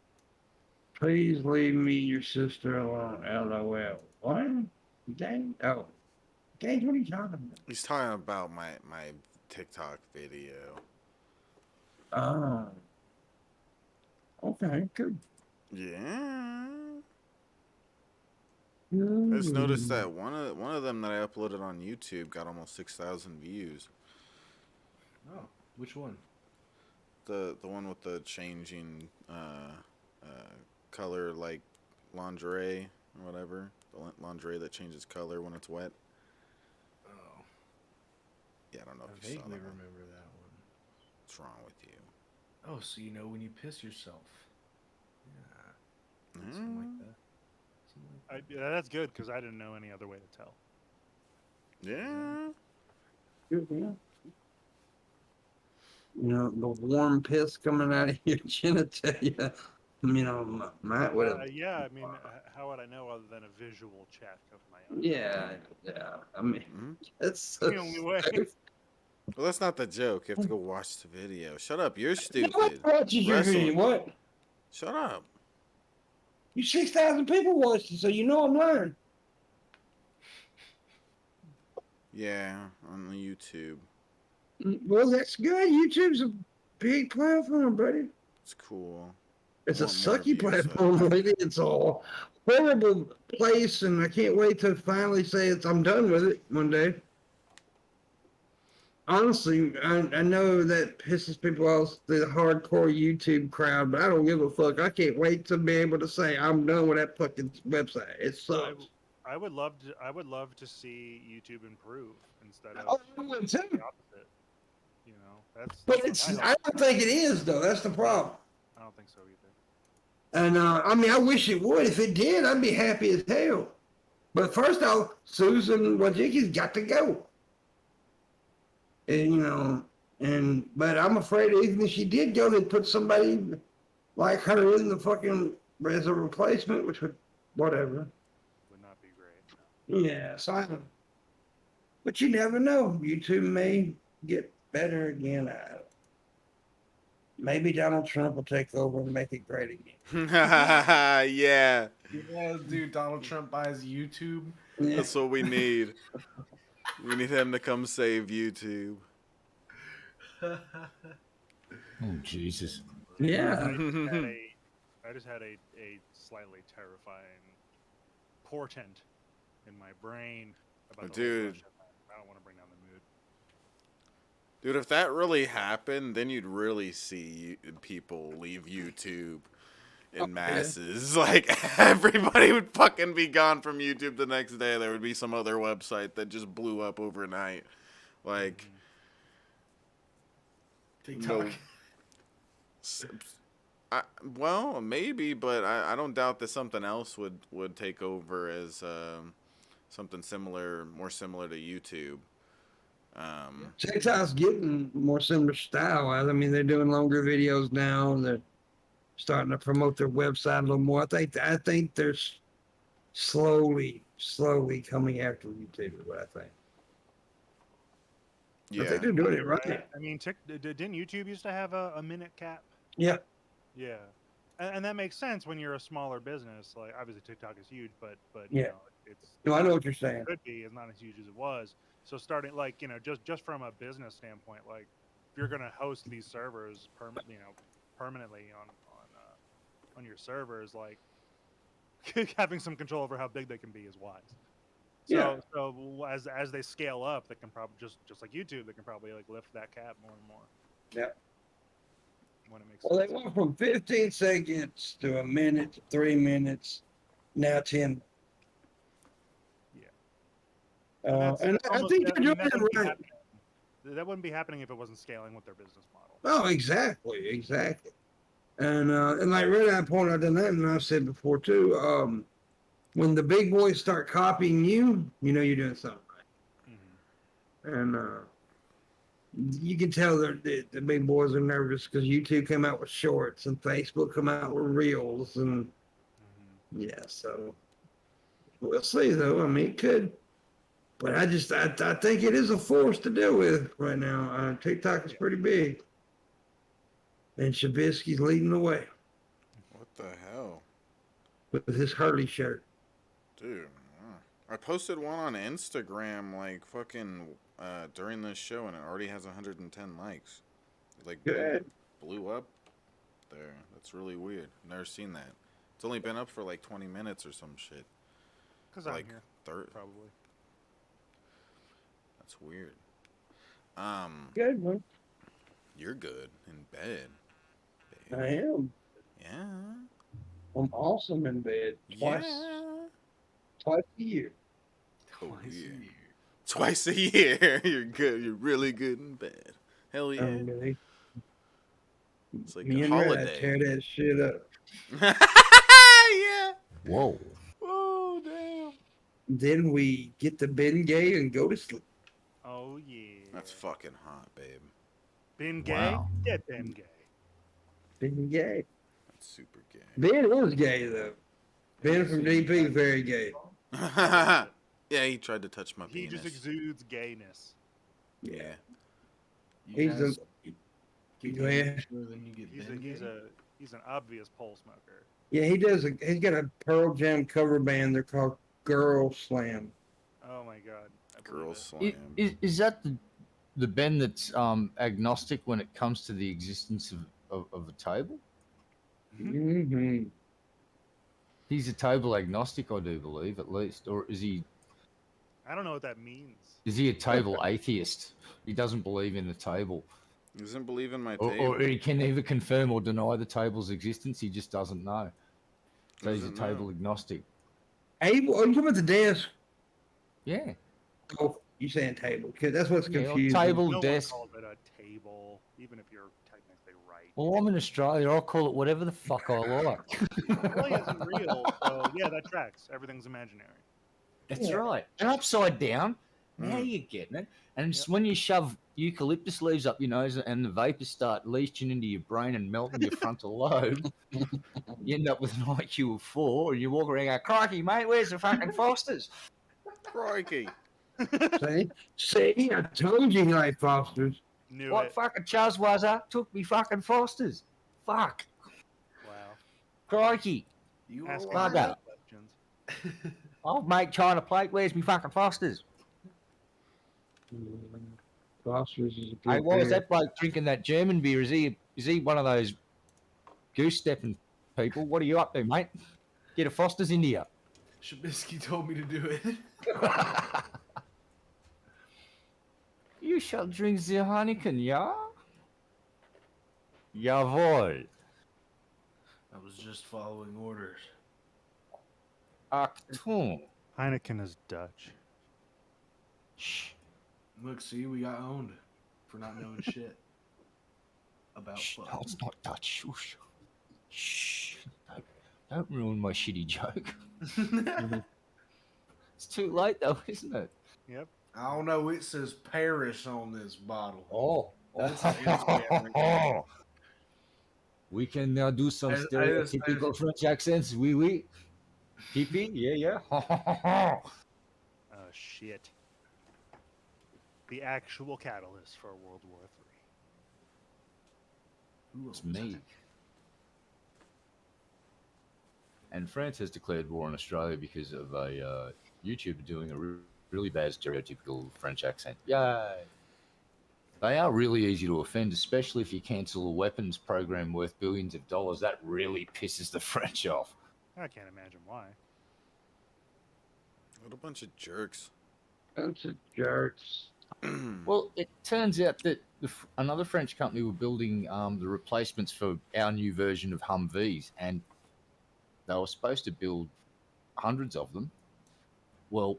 Please leave me and your sister alone. LOL. What? Dang. Oh. Dang, what are you talking about? He's talking about my TikTok video. Oh. Okay, good. Yeah. I just noticed that one of them that I uploaded on YouTube got almost 6,000 views. Oh, which one? The one with the changing color, like lingerie or whatever. The lingerie that changes color when it's wet. Oh, Yeah, I don't know I if you saw vaguely that one. remember that one. What's wrong with you? Oh, so you know when you piss yourself. Yeah. Something Mm. like that. Something like that. Yeah, that's good because I didn't know any other way to tell. Yeah. Good, yeah. You know, the warm piss coming out of your genitalia. You know, Matt would have. Yeah, I mean, how would I know other than a visual check of my own? Yeah, yeah. I mean, Mhm. it's The only way. Well, that's not the joke. You have to go watch the video. Shut up. You're What stupid. watches your Wrestling. video? What? Shut up. You 6,000 people watched it, so you know I'm lying. Yeah, on the YouTube. Well, that's good. YouTube's a big platform, buddy. It's cool. It's a Want more sucky views, platform, really. It's a horrible place, and I can't wait to finally say I'm done with it one day. Honestly, I know that pisses people off, the hardcore YouTube crowd, but I don't give a fuck. I can't wait to be able to say I'm done with that fucking website. It sucks. I would love to see YouTube improve instead of Oh, I would too. the opposite. You know, that's. But what it's, I I hope. don't think it is, though. That's the problem. I don't think so either. And I mean, I wish it would. If it did, I'd be happy as hell. But first off, Susan Wojcicki's got to go. And, you know, but I'm afraid even if she did go, they'd put somebody like her in the fucking as a replacement, which would, whatever. Would not be great. Yeah, so but you never know. YouTube may get better again. Maybe Donald Trump will take over and make it great again. Yeah. Yeah, dude, Donald Trump buys YouTube. Yeah. That's what we need. We need him to come save YouTube. Oh, Jesus. Yeah. I just had a slightly terrifying portent in my brain about the whole Dude. Russia thing. I don't want to bring down the mood. Dude, if that really happened, then you'd really see people leave YouTube in masses. Like, everybody would fucking be gone from YouTube the next day. There would be some other website that just blew up overnight. Like, TikTok. no. Well, maybe, but I don't doubt that something else would take over as something similar, more similar to YouTube. TikTok's getting more similar style. I mean, they're doing longer videos now, and they're starting to promote their website a little more. I think they're slowly coming after YouTube. Is what I think. I Yeah. think they're doing it right. I mean, didn't YouTube used to have a minute cap? Yeah. Yeah, and that makes sense when you're a smaller business. Like, obviously TikTok is huge, but Yeah. you know, it's No, I know what you're saying. could be. It's not as huge as it was. So starting, like, you know, just from a business standpoint, like, if you're gonna host these servers permanently on your servers, like, having some control over how big they can be is wise. So, Yeah. so as they scale up, they can probably just like YouTube, they can probably like lift that cap more and more. Yeah. When it makes Well, they sense. went from 15 seconds to a minute to 3 minutes, now 10. Yeah. And I think they're doing it right. That wouldn't be happening if it wasn't scaling with their business model. Oh, exactly. And like Red Eye pointed out, and I've said before too, when the big boys start copying you, you know you're doing something right. Mm-hmm. And you can tell the big boys are nervous because YouTube came out with shorts and Facebook come out with reels, and yeah, so we'll see though. I mean, it could, but I think it is a force to deal with right now. TikTok is pretty big, and Shabisky's leading the way What the hell? with his Hurley shirt. Dude, I posted one on Instagram like fucking during this show, and it already has 110 likes. It, like Good. blew up there. That's really weird. Never seen that. It's only been up for like 20 minutes or some shit. Because I'm Like here, probably. That's weird. Good one. You're good in bed. Babe. I am. Yeah. I'm awesome in bed twice a year. Oh, Twice a yeah. year. Twice a year. You're good. You're really good in bed. Hell yeah. Really. It's like Me a and Red holiday. tear that shit up. Yeah. Whoa. Oh, damn. Then we get the Ben Gay and go to sleep. Oh yeah. That's fucking hot, babe. Ben Gay. Wow. Get Ben Gay. Ben Gay. That's super gay. Ben is gay though. Ben from DP very gay. Yeah, he tried to touch my He penis. just exudes gayness. Yeah. You He's guys Go get ahead. intro, then you get He's an obvious pole smoker. Yeah, he's got a Pearl Jam cover band. They're called Girl Slam. Oh my god. I believe Girl it. slam. Is that the Ben that's agnostic when it comes to the existence of a table? Mm-hmm. He's a table agnostic, I do believe, at least. Or is he I don't know what that means. a table atheist? He doesn't believe in the table. He doesn't believe in my Or table. he can neither confirm or deny the table's existence. He just doesn't know. So he's a Doesn't know. table agnostic. Able? Oh, you talking about the desk? Yeah. Oh, you saying table? Because that's what's Yeah, or confusing. table, No desk. one calls it a table, even if you're technically right. Well, I'm in Australia. I'll call it whatever the fuck I like. Really isn't real, so yeah, that tracks. Everything's imaginary. That's Yeah. right. And upside down. Now Mm. you're getting it. And it's when you shove eucalyptus leaves up your nose and the vapors start leaching into your brain and melting your frontal lobe, you end up with an IQ of 4 and you walk around going, crikey, mate, where's the fucking Fosters? Crikey. See, I told you he liked Fosters. Knew What it. fucking chuz was I? Took me fucking Fosters. Fuck. Wow. Crikey. You Ask are him Bugger. the questions. I'll make China plate. Where's me fucking Fosters? Fosters is a good Hey, why is beer. that bloke drinking that German beer? Is he one of those goose stepping people? What are you up to, mate? Get a Foster's into you. Shabisky told me to do it. You shall drink the Heineken, ja? Jawohl. I was just following orders. Achtung. Heineken is Dutch. Shh. Look, see, we got owned for not knowing shit about Shh. fuck. No, it's not Dutch. Shush. Shh. Don't ruin my shitty joke. It's too late though, isn't it? Yep. I don't know. It says Paris on this bottle. Oh. That's Amsterdam. We can now do some I just- stereotypical French accents. Oui, oui. Pee-pee? Yeah, yeah. Oh shit. The actual catalyst for World War III. Ooh, It's me. And France has declared war on Australia because of a YouTuber doing a really bad stereotypical French accent. Yay! They are really easy to offend, especially if you cancel a weapons program worth billions of dollars. That really pisses the French off. I can't imagine why. What a bunch of jerks. Bunch of jerks. Well, it turns out that another French company were building the replacements for our new version of Humvees, and they were supposed to build hundreds of them. Well,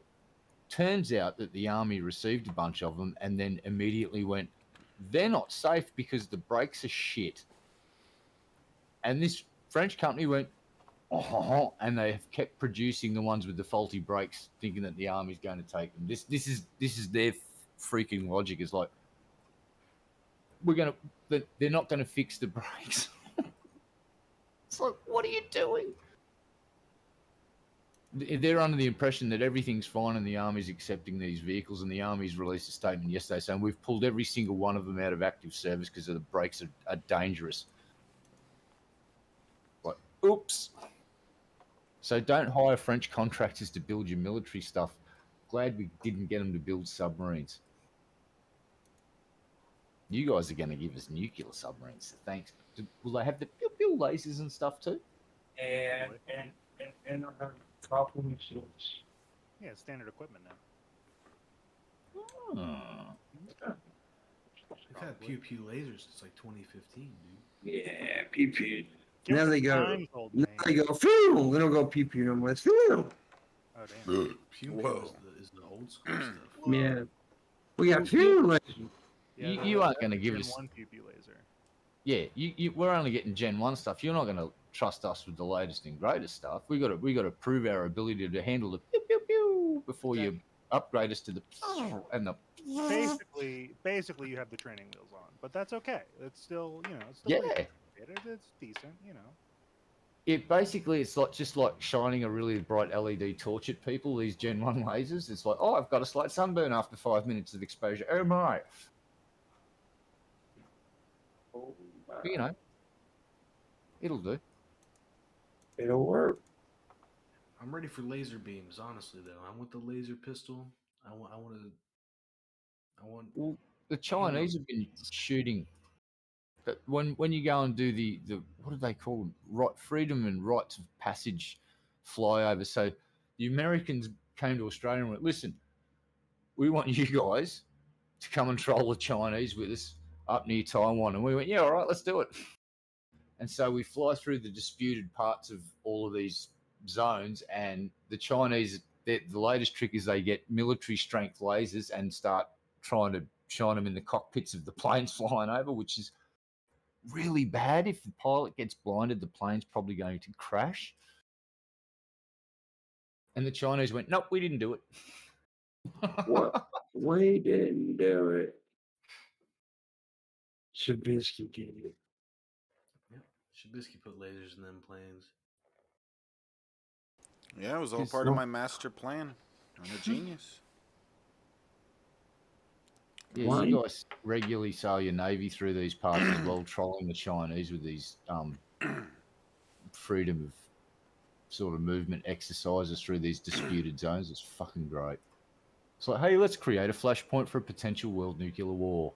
turns out that the army received a bunch of them and then immediately went, they're not safe because the brakes are shit. And this French company went, oh, and they have kept producing the ones with the faulty brakes, thinking that the army's going to take them. This is their freaking logic. Is like, they're not going to fix the brakes. It's like, what are you doing? They're under the impression that everything's fine and the army's accepting these vehicles, and the army's released a statement yesterday saying we've pulled every single one of them out of active service because the brakes are dangerous. Like, oops. So don't hire French contractors to build your military stuff. Glad we didn't get them to build submarines. You guys are going to give us nuclear submarines, so thanks. Will they have the pew-pew lasers and stuff too? And coffee machines. Yeah, it's standard equipment now. Hmm. We've had pew pew lasers since like 2015, dude. Yeah, pee pee. Get Now with they the go. times, old Now man. they go. Phew! They don't go pee pee no more. It's phew. Oh damn. Pew pew is the old school stuff. Yeah. We got phew. Like, You aren't going to give Gen us. 1 PB laser. Yeah, we're only getting Gen 1 stuff. You're not going to trust us with the latest and greatest stuff. We got to prove our ability to handle the pew pew pew before you upgrade us to the and the. Basically, you have the training wheels on, but that's okay. It's still, it's still Yeah. it's decent, It's like just like shining a really bright LED torch at people. These Gen 1 lasers. It's like, oh, I've got a slight sunburn after 5 minutes of exposure. Oh my! But, it'll do. it'll work. I'm ready for laser beams, honestly. Though I want the laser pistol. I want. Well, the Chinese have been shooting. But when you go and do the what do they call them? Right, freedom and rights of passage flyover. So the Americans came to Australia and went, listen, we want you guys to come and troll the Chinese with us up near Taiwan. And we went, yeah, all right, let's do it. And so we fly through the disputed parts of all of these zones, and the Chinese, the latest trick is they get military strength lasers and start trying to shine them in the cockpits of the planes flying over, which is really bad. If the pilot gets blinded, the plane's probably going to crash. And the Chinese went, nope, we didn't do it. What? We didn't do it. Shabisky did it. Yep. Shabisky put lasers in them planes. Yeah, it was all It's part of not- my master plan. I'm a genius. Yeah, Why? you guys regularly sail your navy through these parts as well, trolling the Chinese with these freedom of sort of movement exercises through these disputed zones. It's fucking great. It's like, hey, let's create a flashpoint for a potential world nuclear war.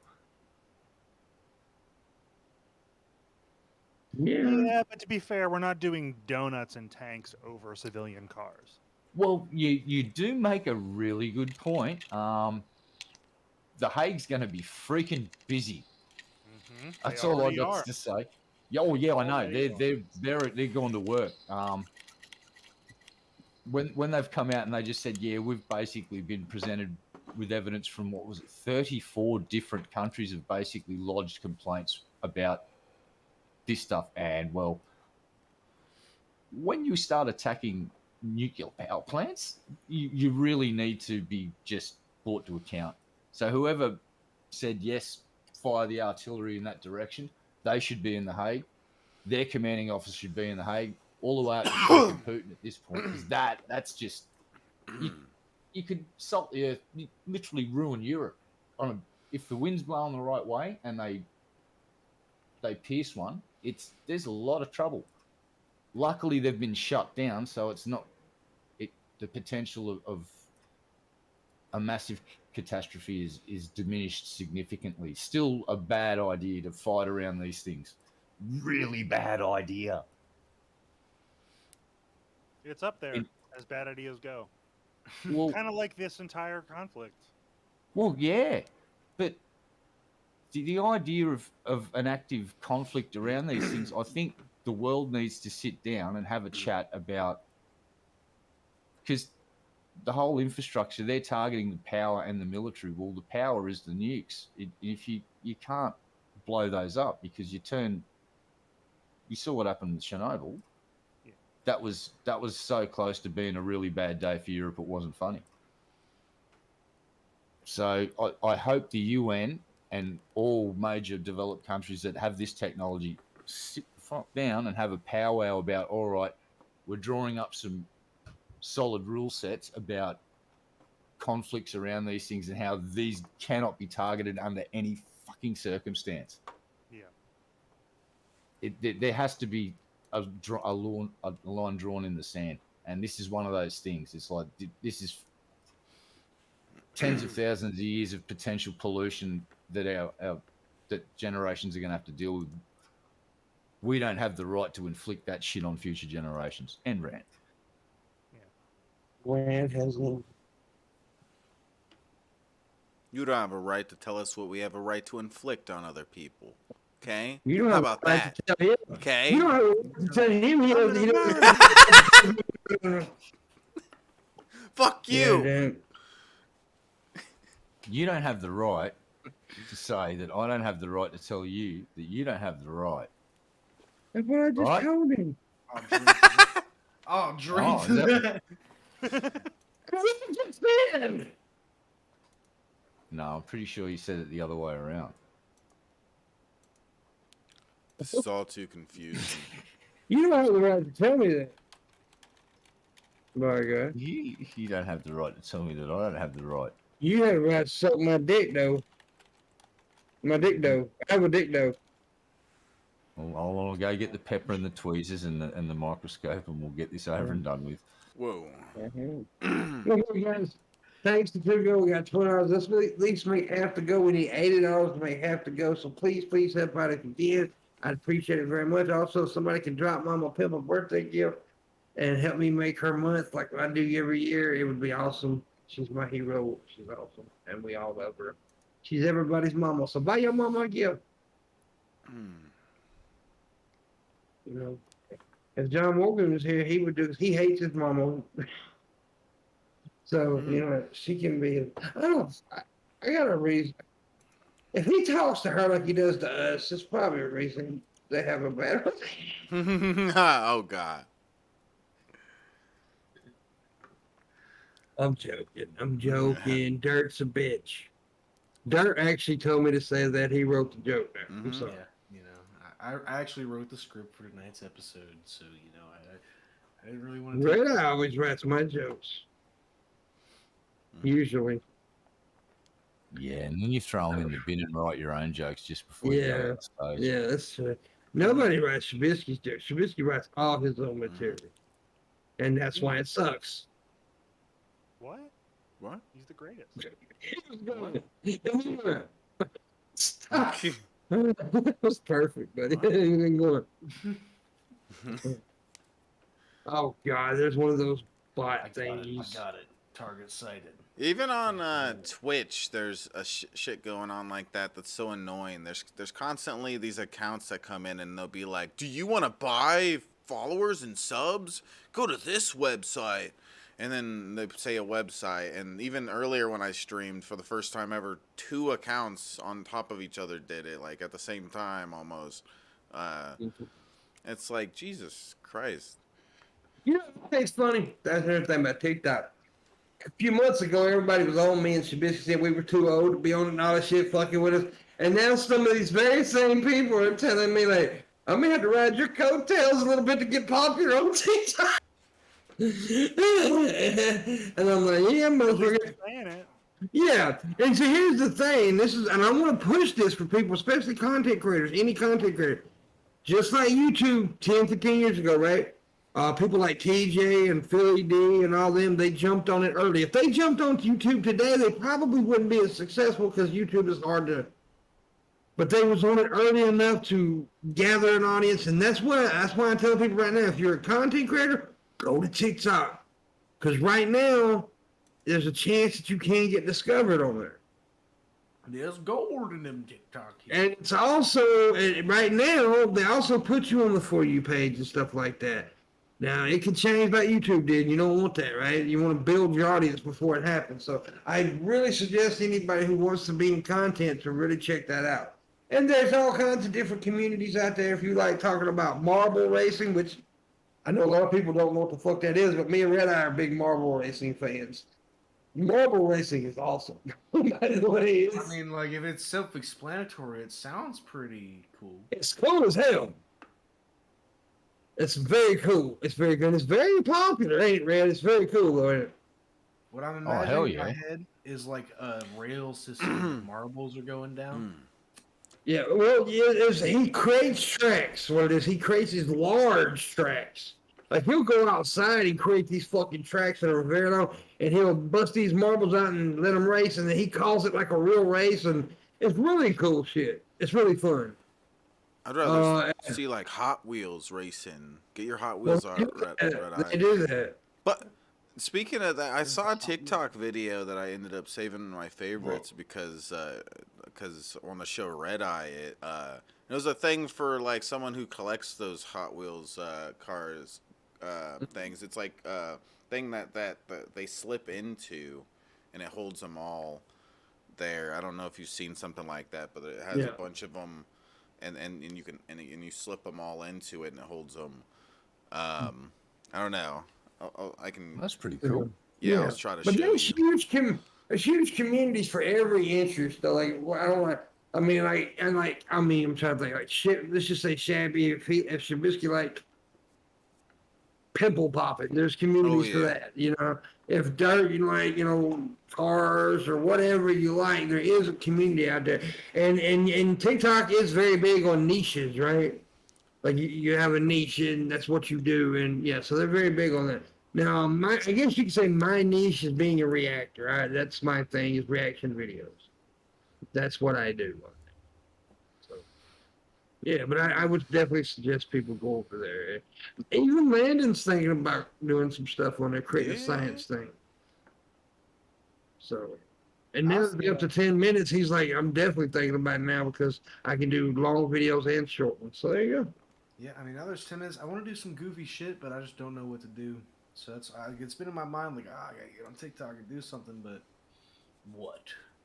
Yeah. Yeah, but to be fair, we're not doing donuts and tanks over civilian cars. Well, you do make a really good point. the Hague's going to be freaking busy. They That's all I already got are. to say. Yeah, oh yeah, I know. Already They're going to work. When they've come out and they just said, yeah, we've basically been presented with evidence from, what was it, 34 different countries have basically lodged complaints about this stuff. And well, when you start attacking nuclear power plants, you really need to be just brought to account. So whoever said yes, fire the artillery in that direction, they should be in The Hague. Their commanding officer should be in The Hague, all the way up to freaking Putin at this point, because that's just you could salt the earth, you literally ruin Europe. If the wind's blowing the right way and they pierce one, there's a lot of trouble. Luckily, they've been shut down, so it's not the potential of a massive catastrophe is diminished significantly. Still a bad idea to fight around these things. Really bad idea. It's up there as bad ideas go. Well, Kind of like this entire conflict. well, yeah, but the idea of an active conflict around these things, I think the world needs to sit down and have a chat about, because the whole infrastructure, they're targeting the power and the military. Well, the power is the nukes. If you can't blow those up, because you saw what happened with Chernobyl. Yeah. That was so close to being a really bad day for Europe. It wasn't funny. So I hope the UN and all major developed countries that have this technology sit the fuck down and have a powwow about, all right, we're drawing up some solid rule sets about conflicts around these things and how these cannot be targeted under any fucking circumstance. Yeah. There has to be a line drawn in the sand, and this is one of those things. It's like, this is tens of thousands of years of potential pollution that that generations are going to have to deal with. We don't have the right to inflict that shit on future generations. End rant. Grant has no. You don't have a right to tell us what we have a right to inflict on other people. Okay? You don't How have about a right that? to tell him. Okay? You don't have a right to tell him. He doesn't. Fuck you! You don't have the right to say that I don't have the right to tell you that you don't have the right. That's what I just Right? told him. I'll drink. Oh, is that- Just then. No, I'm pretty sure you said it the other way around. This is all too confusing. You don't have the right to tell me that. My God. You don't have the right to tell me that I don't have the right. You have the right to suck my dick, though. My dick, though. I have a dick, though. Well, I'll go get the pepper and the tweezers and the microscope, and we'll get this over and done with. Whoa. Well, guys, thanks to Tugo. We got 20 hours. This at least may have to go. We need 80 hours. May have to go. So please help out if you can. I'd appreciate it very much. Also, if somebody can drop Mama Pimp a birthday gift and help me make her month like I do every year, it would be awesome. She's my hero. She's awesome, and we all love her. She's everybody's mama. So buy your mama a gift. You know, if John Morgan was here, he would do. He hates his mama. So you know, she can be. I got a reason. If he talks to her like he does to us, it's probably a reason they have a bad relationship. Oh, God. I'm joking. Dirt's a bitch. Dirt actually told me to say that he wrote the joke there. I'm sorry. Yeah, you know, I actually wrote the script for tonight's episode, so you know, I didn't really want to. Red Eye always writes my jokes. Usually. Yeah, and then you throw them in the bin and write your own jokes just before you go on stage. Yeah, that's true. Nobody writes Trubisky's jokes. Trubisky writes all his own material. And that's why it sucks. What? What? He's the greatest. Stop. That was perfect, buddy. Anything going. Oh God, there's one of those bot I thingies. got it. target sighted. Even on Twitch, there's a shit going on like that that's so annoying. There's constantly these accounts that come in and they'll be like, "Do you want to buy followers and subs? Go to this website." And then they say a website. And even earlier when I streamed for the first time ever, 2 accounts on top of each other did it, like at the same time almost. It's like, Jesus Christ. You know, it's funny. That's another thing about TikTok. A few months ago, everybody was on me and she basically said we were too old to be on it and all that shit fucking with us. And now some of these very same people are telling me, like, I'm going to have to ride your coattails a little bit to get popular on TikTok. And I'm like, yeah, motherfucker. Saying it. Yeah, and so here's the thing. And I want to push this for people, especially content creators, any content creator. Just like YouTube 10, 15 years ago, right? People like TJ and Philly D and all them, they jumped on it early. If they jumped on YouTube today, they probably wouldn't be as successful because YouTube is hard to. But they was on it early enough to gather an audience, and that's why I tell people right now, if you're a content creator, go to TikTok, because right now there's a chance that you can get discovered on there. There's gold in them TikTok. And it's also right now they also put you on the For You page and stuff like that. Now it can change like YouTube did. You don't want that, right? You want to build your audience before it happens. So I really suggest anybody who wants to be in content to really check that out. And there's all kinds of different communities out there. If you like talking about marble racing, which I know a lot of people don't know what the fuck that is, but me and Red Eye are big marble racing fans. Marble racing is awesome. By the way, I mean, like, if it's self-explanatory, it sounds pretty cool. it's cool as hell. It's very cool. It's very good. It's very popular, ain't it, Red? It's very cool, ain't it? What I'm Oh, imagining hell in my yeah. head is like a rail system. Marbles are going down. Yeah, well, yeah, he creates tracks. What it is, he creates these large tracks. Like, he'll go outside and create these fucking tracks that are very long, and he'll bust these marbles out and let them race, and then he calls it like a real race, and it's really cool shit. It's really fun. I'd rather see like Hot Wheels racing. Get your Hot Wheels out, Red Eye. They do that. But speaking of that, I saw a TikTok video that I ended up saving in my favorites because on the show Red Eye, it was a thing for like someone who collects those Hot Wheels cars things. It's like a thing that they slip into, and it holds them all there. I don't know if you've seen something like that, but it has a bunch of them, and you can and you slip them all into it, and it holds them. I don't know. I can. That's pretty cool. Yeah, I'll try to But show there's you. there's huge communities for every interest. Though, like, well, I don't want. I mean, I'm trying to think. Like, shit. Let's just say Shabby. If Shabisky like pimple popping, there's communities for that. You know, if Dirt, you like, cars or whatever you like, there is a community out there. And TikTok is very big on niches, right? Like you have a niche and that's what you do, and yeah, so they're very big on that. Now, I guess you could say my niche is being a reactor. Right? That's my thing, is reaction videos. That's what I do. So, yeah, but I would definitely suggest people go over there. Even Landon's thinking about doing some stuff on there, creating a science thing. So, and now to be up to 10 minutes, he's like, I'm definitely thinking about it now because I can do long videos and short ones. So there you go. Yeah, I mean, now there's 10 minutes. I want to do some goofy shit, but I just don't know what to do. So it's been in my mind, like, I gotta get on TikTok and do something, but what?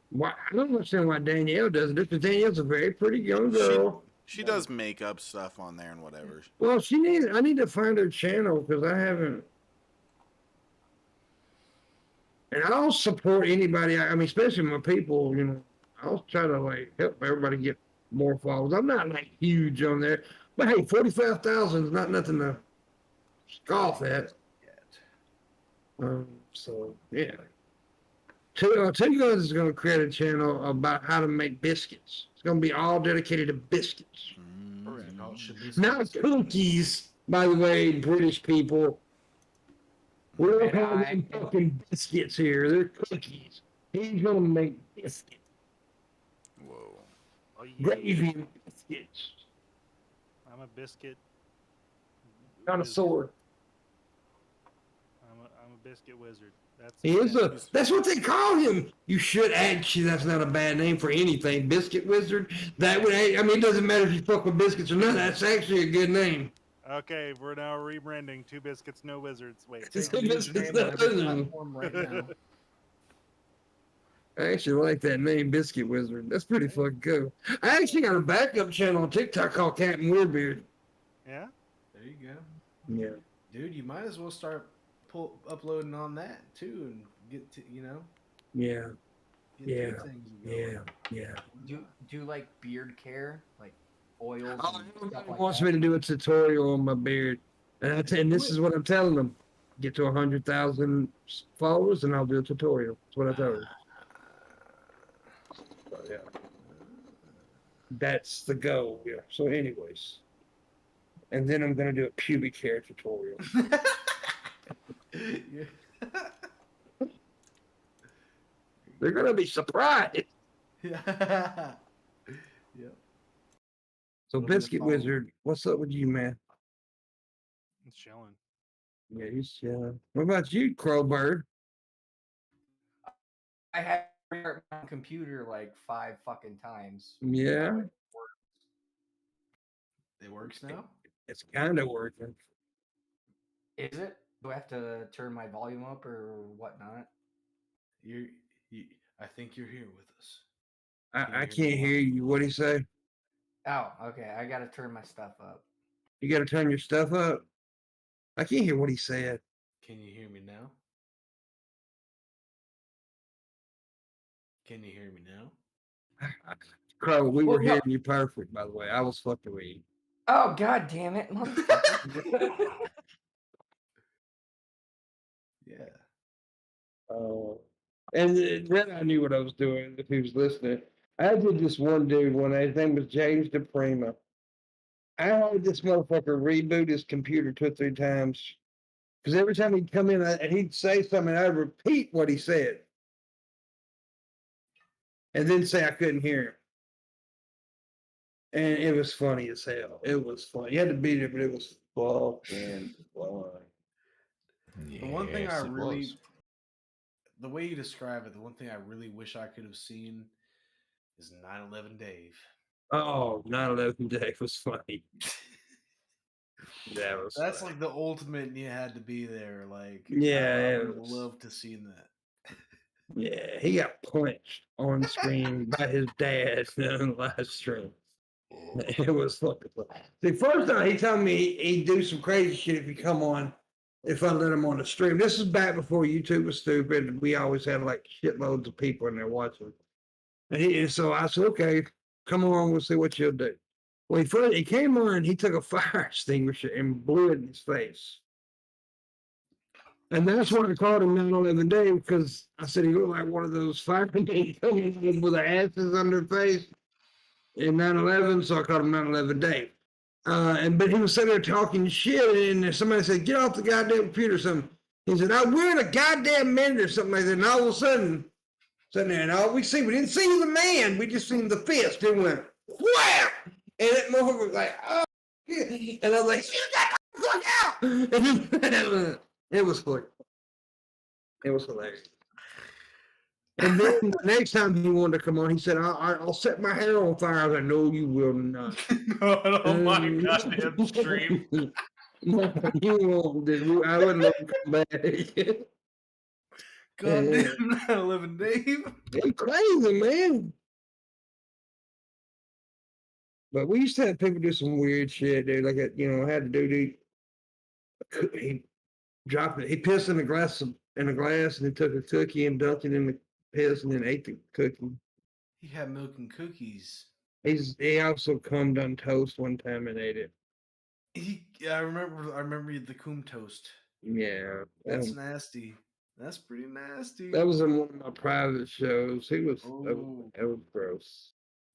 Why, I don't understand why Danielle does it, because Danielle's a very pretty young girl. She does makeup stuff on there and whatever. Well, I need to find her channel because I haven't. And I'll support anybody. I mean, especially my people. I'll try to like help everybody get more followers. I'm not like huge on there, but hey, 45,000 is not nothing to scoff at. So yeah. Two Guns is going to create a channel about how to make biscuits. It's going to be all dedicated to biscuits. Not cookies, by the way, British people. We don't call them fucking biscuits here. They're cookies. He's going to make biscuits. Whoa. Oh, yeah. Gravy and biscuits. I'm a biscuit. Not a sword. I'm a Biscuit Wizard. He is a. He's- That's what they call him. You should actually. That's not a bad name for anything. Biscuit Wizard. That would. I mean, it doesn't matter if you fuck with biscuits or not. That's actually a good name. Okay, we're now rebranding Two Biscuits, No Wizards. Wait. It's Take the Biscuits, username on every No. platform right now. I actually like that name, Biscuit Wizard. That's pretty fucking cool. I actually got a backup channel on TikTok called Captain Weirbeard. Yeah? There you go. Yeah. Dude, you might as well start uploading on that too and get to, Yeah. get Yeah. two things going. Yeah. Do like beard care, like oils Oh, and stuff everybody like wants that? me to do a tutorial on my beard. And this is what I'm telling them. Get to 100,000 followers and I'll do a tutorial. That's what I told them. So, yeah. That's the goal, yeah. So anyways. And then I'm going to do a pubic hair tutorial. Yeah. They're going to be surprised. Yeah. So It'll be a Biscuit follow-up. Wizard, what's up with you, man? It's chilling. Yeah, he's chilling. What about you, Crowbird? I had to restart my computer like 5 fucking times. Yeah, It works now? it's kind of working. Is it? Do I have to turn my volume up or whatnot? You I think you're here with us. I can't hear you. What'd he say? Oh, okay. I gotta turn my stuff up. You got to turn your stuff up? I can't hear what he said. Can you hear me now? Can you hear me now? Crow, we Well, were no. hearing you perfect, by the way. I was fucking with you. Oh, god damn it. motherfucker. Yeah. And then I knew what I was doing if he was listening. I did this one dude one day. His name was James DePrima. I had this motherfucker reboot his computer 2 or 3 times. Because every time he'd come in and he'd say something, I'd repeat what he said. And then say I couldn't hear him. And it was funny as hell. It was fun. You had to beat it, but it was fucking fun. The one thing I Yes, it really, was. the way you describe it, the one thing I really wish I could have seen is 9/11 Dave. Oh, 9/11 Day was funny. That was That's funny. like the ultimate. You had to be there. Like, Yeah, I it would have was- loved to seen that. Yeah, he got punched on screen by his dad on the live stream. It was fucking funny. The first time he told me he'd do some crazy shit if he come on, if I let him on the stream. This is back before YouTube was stupid. We always had like shitloads of people in there watching. And so I said, okay, come on, we'll see what you'll do. Well, he came on, he took a fire extinguisher and blew it in his face. And that's why I called him 9/11 Dave, because I said he looked like one of those firemen coming in with the ashes on their face in 9/11, so I called him 9/11 Dave. But he was sitting there talking shit, and somebody said, "Get off the goddamn computer!" Or something. He said, "We're in a goddamn minute," or something like that. And all of a sudden, sitting there, and all we didn't see the man, we just seen the fist. It went wham, and that motherfucker was like, "Oh," and I was like, "You got the fuck out!" And it was funny. It was hilarious. And then the next time he wanted to come on, he said, I'll set my hair on fire. I was like, no, you will not. Oh my goddamn stream. No, you won't, dude. I wouldn't let him come back. Goddamn 9/11 Dave. It's crazy, man. But we used to have people do some weird shit, dude. Like, had a dude, he dropped it. He pissed in a glass, and he took a cookie and dunked it in the piss and then ate the cookie. He had milk and cookies. He also cummed on toast one time and ate it. I remember the coom toast. Yeah, That's nasty. That's pretty nasty. that was in one of my private shows. That was Oh. gross.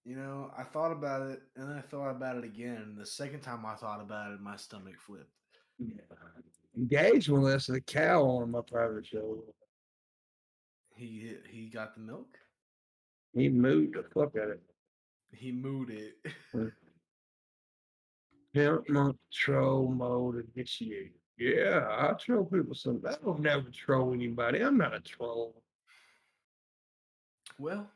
I thought about it, and then I thought about it again. The second time I thought about it, my stomach flipped. Yeah. Gage molested a cow on my private show. He got the milk. He moved the fuck out of it. He mooed it. Pimp Monk Troll Mode initiated. Yeah, I tell people something. I don't never troll anybody. I'm not a troll. Well,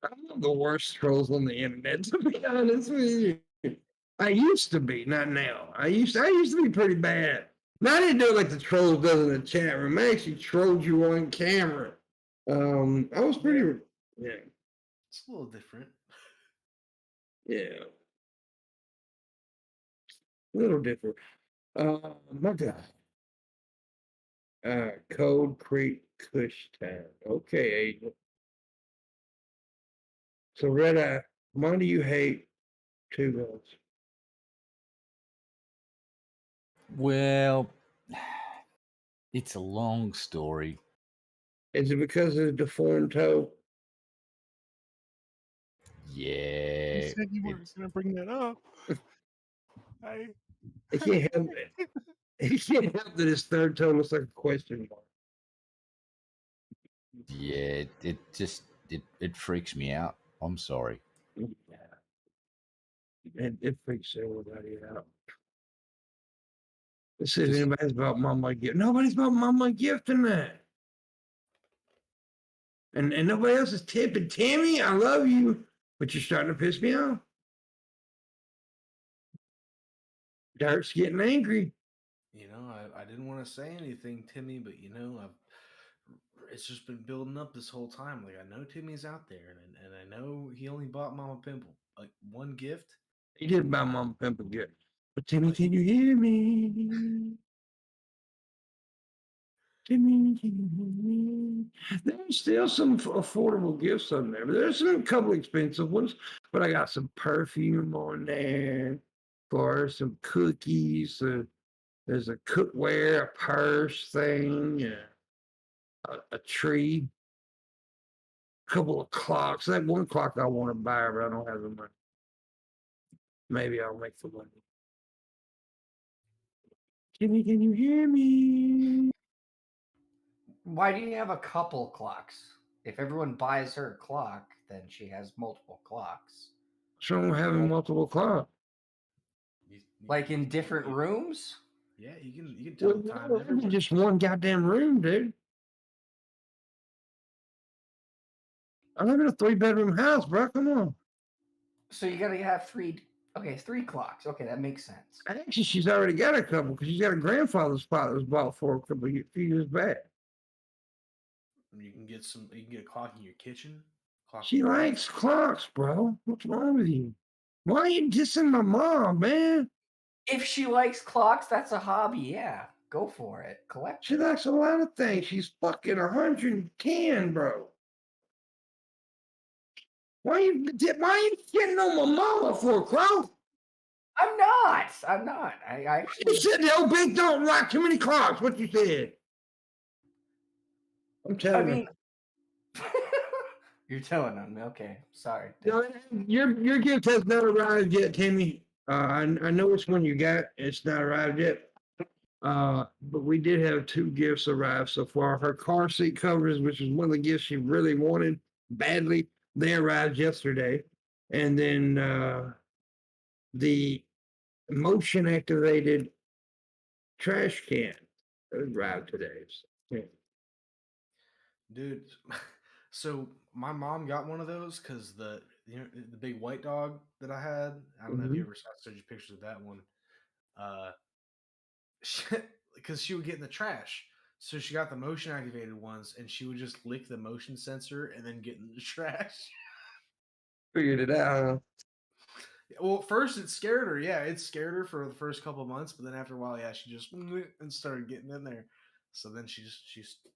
I'm one of the worst trolls on the internet, to be honest with you. I used to be, not now. I used to be pretty bad. Now I didn't do it like the trolls does in the chat room. I actually trolled you on camera. I was pretty, yeah, it's a little different. yeah, a little different. My God. Cold Creek Kush Town. Okay, Agent. So, Red Eye, why do you hate Two Guns? Well, it's a long story. Is it because of the deformed toe? You Yeah. said you It, weren't going to bring that up. I. It can't help it. He can't help that his third toe looks like a question mark. yeah. It just it freaks me out. I'm sorry. Yeah. It freaks everybody out. Let's see if Just anybody's about Mama Gift. Nobody's about Mama Gift tonight. And nobody else is tipping. Tammy, I love you, but you're starting to piss me off. Dark's getting angry. I didn't want to say anything, Timmy, but it's just been building up this whole time. Like I know Timmy's out there, and I know he only bought Mama Pimple like one gift. He did buy Mama Pimple gift. But Timmy, But can you hear me? Timmy, can you hear me? There's still some affordable gifts on there. There's a couple expensive ones, but I got some perfume on there for some cookies. There's a cookware, a purse thing, a tree, a couple of clocks. That one clock I want to buy, but I don't have the money. Maybe I'll make the money. Timmy, can you hear me? Why do you have a couple clocks? If everyone buys her a clock, then she has multiple clocks. So I'm having multiple clocks. Like in different rooms? Yeah, you can tell Well, the time no, everywhere. just one goddamn room, dude. I live in a 3-bedroom house, bro. Come on. So you gotta have three. Okay, three clocks. Okay, that makes sense. Actually, she's already got a couple because she's got a grandfather's spot that was bought for a couple few years back. You can get some. You can get a clock in your kitchen. Clock. She likes clocks, bro. What's wrong with you? Why are you dissing my mom, man? If she likes clocks, that's a hobby. Yeah, go for it. Collect. She likes a lot of things. She's fucking 110, bro. Why you getting on my mama for, Crow? I'm not. I'm not. I You actually. said the old bitch don't like too many clocks. What you said? I'm I telling her. mean, you're telling them. Okay, sorry. No, your gift has not arrived yet, Timmy. I know which one you got. It's not arrived yet. But we did have 2 gifts arrive so far. Her car seat covers, which is one of the gifts she really wanted badly, they arrived yesterday. And then the motion activated trash can arrived today. Yeah. Dude. So my mom got one of those because the big white dog that I had. I don't know if you ever saw such pictures of that one. Uh, because she would get in the trash. So she got the motion activated ones, and she would just lick the motion sensor and then get in the trash. Figured it out. Well, first it scared her. Yeah, it scared her for the first couple of months, but then after a while, yeah, she just and started getting in there. So then she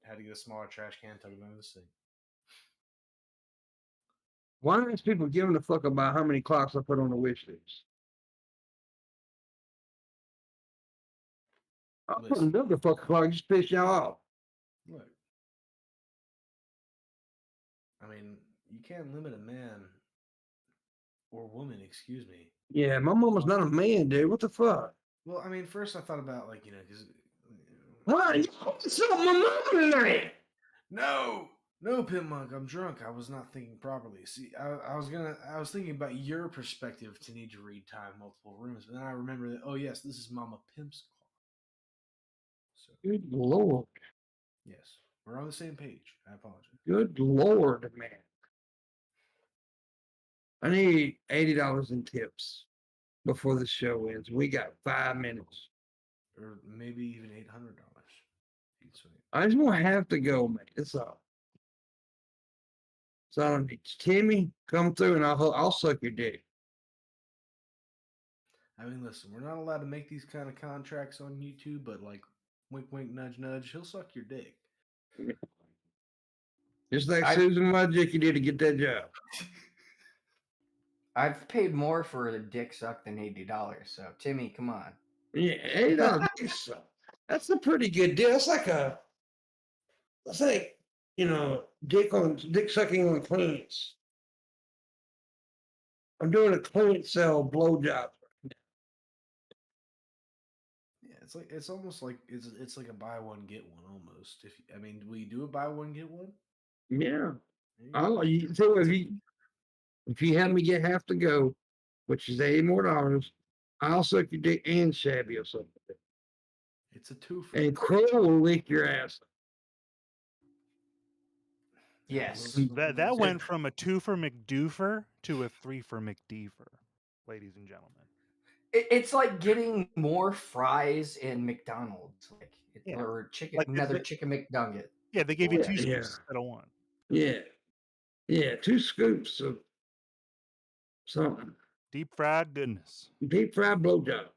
had to get a smaller trash can, tuck it under the sink. Why are these people giving a fuck about how many clocks I put on the wish list? I'll put Listen, another fucking clock just piss y'all off. look, I mean, you can't limit a man or woman, excuse me. Yeah, my mama's not a man, dude. What the fuck? Well, I mean, first I thought about because Why? You up my mama tonight? no, Pimp Monk, I'm drunk. I was not thinking properly. See, I was thinking about your perspective to need to read time multiple rooms, and then I remember that. Oh yes, this is Mama Pimp's clock. Good Lord. Yes, we're on the same page. I apologize. Good Lord, man. I need $80 in tips before the show ends. We got 5 minutes. Or maybe even $800. I just won't have to go, man. That's all. So I don't need Timmy, come through and I'll suck your dick. I mean, listen, we're not allowed to make these kind of contracts on YouTube, but like, wink, wink, nudge, nudge, he'll suck your dick. Just like Susan Wojcicki did to get that job. I've paid more for a dick suck than $80. So Timmy, come on. Yeah, $80 dick suck. That's a pretty good deal. It's like dick sucking on cleans. I'm doing a clean sell blowjob. Yeah, it's almost like it's like a buy one get one almost. We do a buy one get one. Yeah. Yeah. So if you have me get half to go, which is $80 more, I'll suck your dick and Shabby or something. It's a twofer. And Crow will lick your ass. Yes. That went from a 2 for McDoofer to a 3 for McDeefer, ladies and gentlemen. It's like getting more fries in McDonald's, Yeah. or chicken, Like another chicken McNugget. Yeah, they gave you 2 Yeah. scoops instead of 1. Yeah, 2 scoops of something. Deep fried goodness. Deep fried blowjob.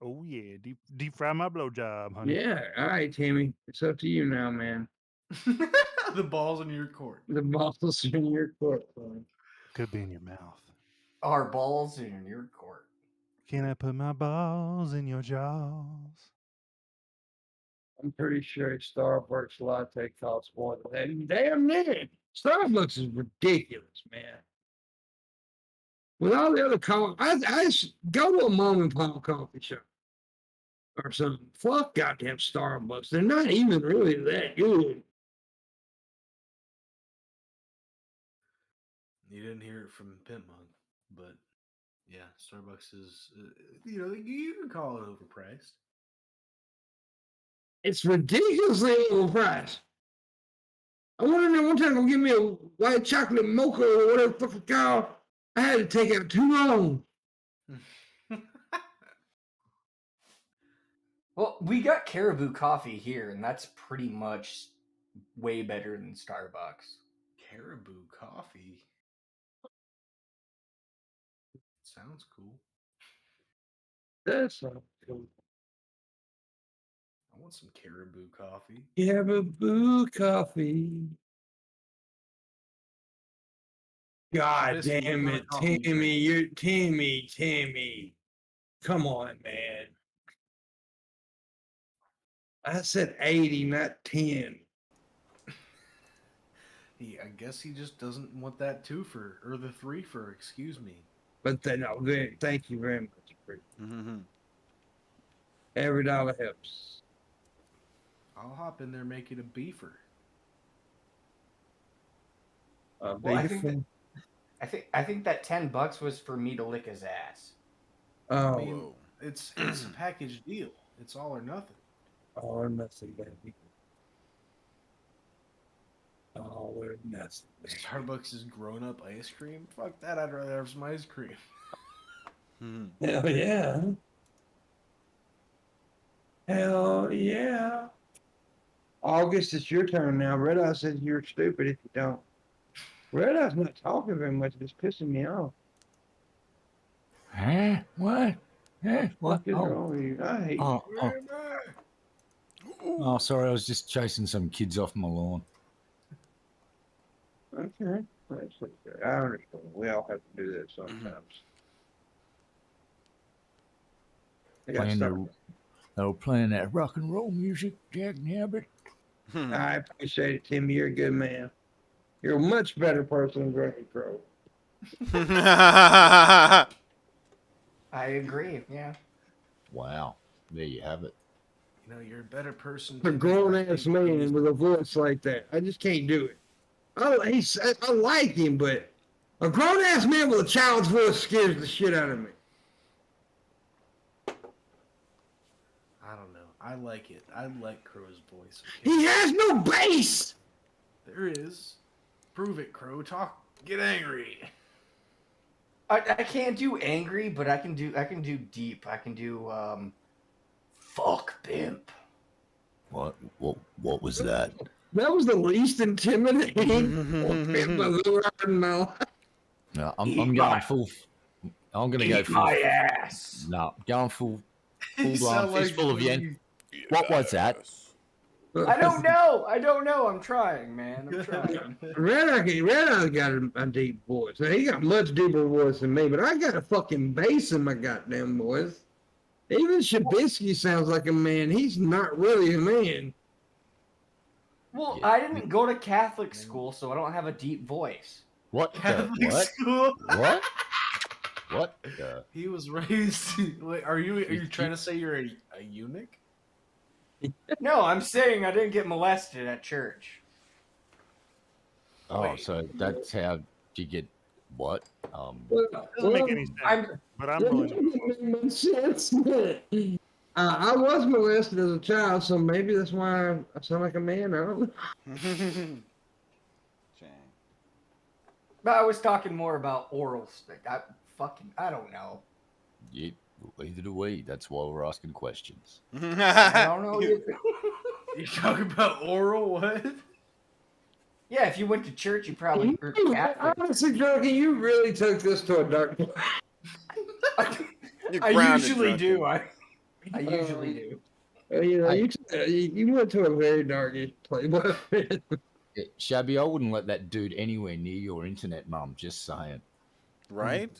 Oh yeah, deep fry my blowjob, honey. Yeah, all right, Timmy. It's up to you now, man. The ball's in your court. The balls in your court, son. Could be in your mouth. Our balls in your court. Can I put my balls in your jaws? I'm pretty sure a Starbucks latte costs more than that. Damn near. Starbucks is ridiculous, man. With all the other coffee, I just go to a mom and pop coffee shop or something. Fuck goddamn Starbucks. They're not even really that good. You didn't hear it from PIMPMUNK, but yeah, Starbucks is, you can call it overpriced. It's ridiculously overpriced. I went in there one time to give me a white chocolate mocha or whatever the fuck it's called. I had to take out too long. Well, we got Caribou coffee here, and that's pretty much way better than Starbucks. Caribou coffee. Sounds cool. That's not cool. I want some Caribou coffee. Caribou coffee. God Biscuit, what damn kind it, of coffee you Timmy, Timmy. Come on, man. I said 80, not 10. I guess he just doesn't want that 2 for, or the 3 for, excuse me. But thank you very much. Mm-hmm. Every dollar helps. I'll hop in there, make it a beefer. Well, I think that $10 was for me to lick his ass. Oh, I mean, it's a package deal. It's all or nothing. all or nothing, baby. All or nothing. Baby. Starbucks is grown-up ice cream. Fuck that! I'd rather have some ice cream. Hell yeah. Hell yeah. August, it's your turn now. Red Eye says you're stupid if you don't. Red Eye's not talking very much. It's pissing me off. Huh? What? Huh? What What? is Oh, wrong with you? I hate you. oh, sorry. I was just chasing some kids off my lawn. Okay. That's okay. I understand. We all have to do that sometimes. I got They were playing that rock and roll music, Jack Nabbit. I appreciate it, Tim. You're a good man. You're a much better person than Granny Crow. I agree. Yeah. Wow. There you have it. You're a better person. A grown ass man with a voice like that. I just can't do it. I like him, but a grown ass man with a child's voice scares the shit out of me. I don't know. I like it. I like Crow's voice. He has no bass. There is. Prove it, Crow. Talk. Get angry. I can't do angry, but I can do deep. I can do fuck pimp. What was that? That was the least intimidating pimp I've ever heard in my life. No, I'm Eat going my- full. I'm gonna go Eat full. my ass. No, going full You blown sound like fistful of yen. What was that? Yes. I don't know. I'm trying, man. I'm trying. Red Eye got a deep voice. Now, he got much deeper voice than me, but I got a fucking bass in my goddamn voice. Even Shabisky sounds like a man. He's not really a man. Well, Yeah. I didn't go to Catholic school, so I don't have a deep voice. What? The, Catholic what? school. What? What? The, He was raised. Wait, are you trying to say you're a eunuch? No, I'm saying I didn't get molested at church. oh, Wait. so that's how you get what? Doesn't make any sense. But I'm willing to. That doesn't make sense. I was molested as a child, so maybe that's why I sound like a man. I don't know. Dang. But I was talking more about oral stick. I don't know. You, either do we. That's why we're asking questions. I don't know. You- You talking about oral? What? Yeah, if you went to church, you probably were Catholic. Honestly, Drunky, you really took this to a dark place. You're I grounded, usually drunken. do. I usually do. You know, I- you went to a very dark place. Yeah, Shabby, I wouldn't let that dude anywhere near your internet, mum. Just saying. Right?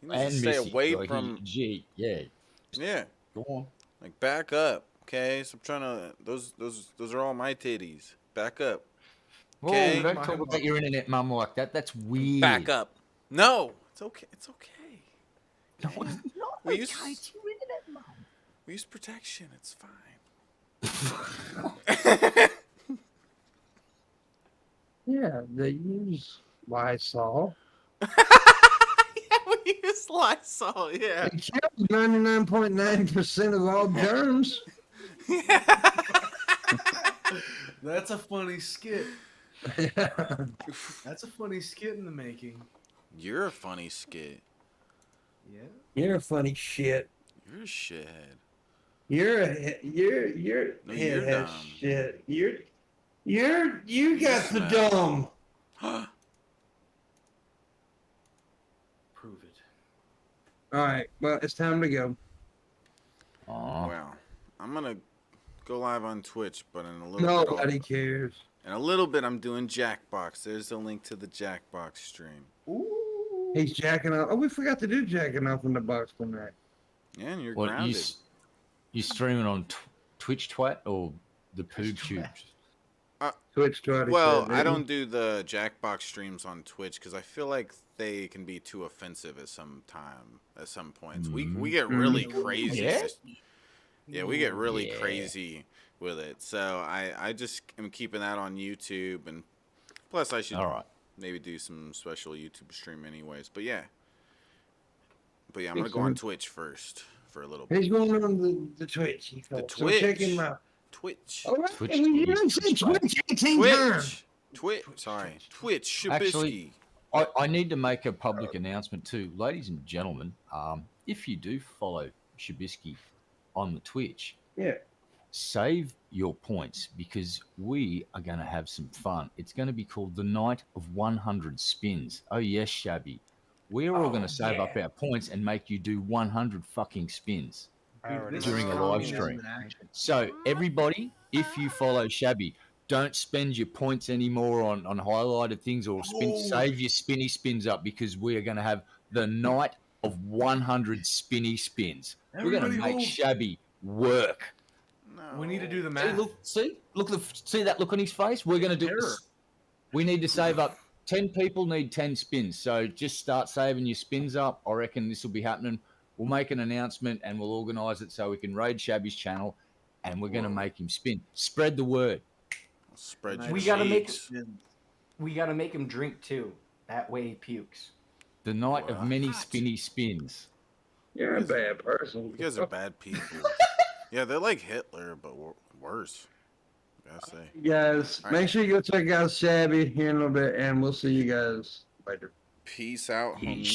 You need And to stay Missy, away like, from. Gee, yeah. Yeah. Go on. Like back up. Okay. So I'm trying to. Those are all my titties. Back up. Whoa, Okay. don't talk about your internet, mum, like that. That's weird. Back up. No. It's okay. It's okay. No, it's not. We Okay, use- it's your internet, mum. We use protection. It's fine. Yeah, they use Lysol. Yeah, we use Lysol. Yeah. It kills 99.9% of all germs. That's a funny skit. That's a funny skit in the making. You're a funny skit. Yeah. You're a funny shit. You're a shithead. You're No, head you're has dumb. shit. You got the smell. dumb. Prove it. All right, well, it's time to go. Aw. Well, I'm gonna go live on Twitch, but in a little bit. Nobody cares. In a little bit, I'm doing Jackbox. There's a link to the Jackbox stream. Ooh. He's jacking off. Oh, we forgot to do jacking off in the box tonight. Yeah, and you're What, grounded. you streaming on Twitch Twat or the Poob Tube? Twitch 20. Well, I don't do the Jackbox streams on Twitch because I feel like they can be too offensive at some points. We get really crazy. Yeah? Yeah, we get really Yeah. crazy with it. So I just am keeping that on YouTube, and plus I should All right. maybe do some special YouTube stream anyways. But yeah, I'm gonna go on Twitch first for a little bit. He's going on the Twitch. The So check him Twitch. out. Twitch. All right, Twitch, you didn't Twitch, say Twitch. Twitch 18 times. Twitch. Sorry. Twitch. Shabisky. Actually- I need to make a public announcement too. Ladies and gentlemen, if you do follow Shabisky on the Twitch, Yeah. save your points because we are going to have some fun. It's going to be called the Night of 100 Spins. Oh, yes, Shabby. We're all going to save up our points and make you do 100 fucking spins. This During is a live communism stream. in action. So, everybody, if you follow Shabby, don't spend your points anymore on highlighted things or save your spinny spins up because we are going to have the Night of 100 spinny spins. We're going to Everybody make move. Shabby work. No. We need to do the See, math. look, see that look on his face? We're going to do Terror. this. We need to save up. 10 people need 10 spins. So just start saving your spins up. I reckon this will be happening. We'll make an announcement and we'll organise it so we can raid Shabby's channel and we're going to make him spin. Spread the word. Spread Nice. your We gotta make- cheeks. We gotta make him drink too. That way he pukes. The night of many What? spinny spins. You're a bad person. You guys are bad people. Yeah, they're like Hitler, but worse. I gotta say. You guys, All right. make sure you go check out Shabby here in a little bit, and we'll see you guys later. Peace out, homie.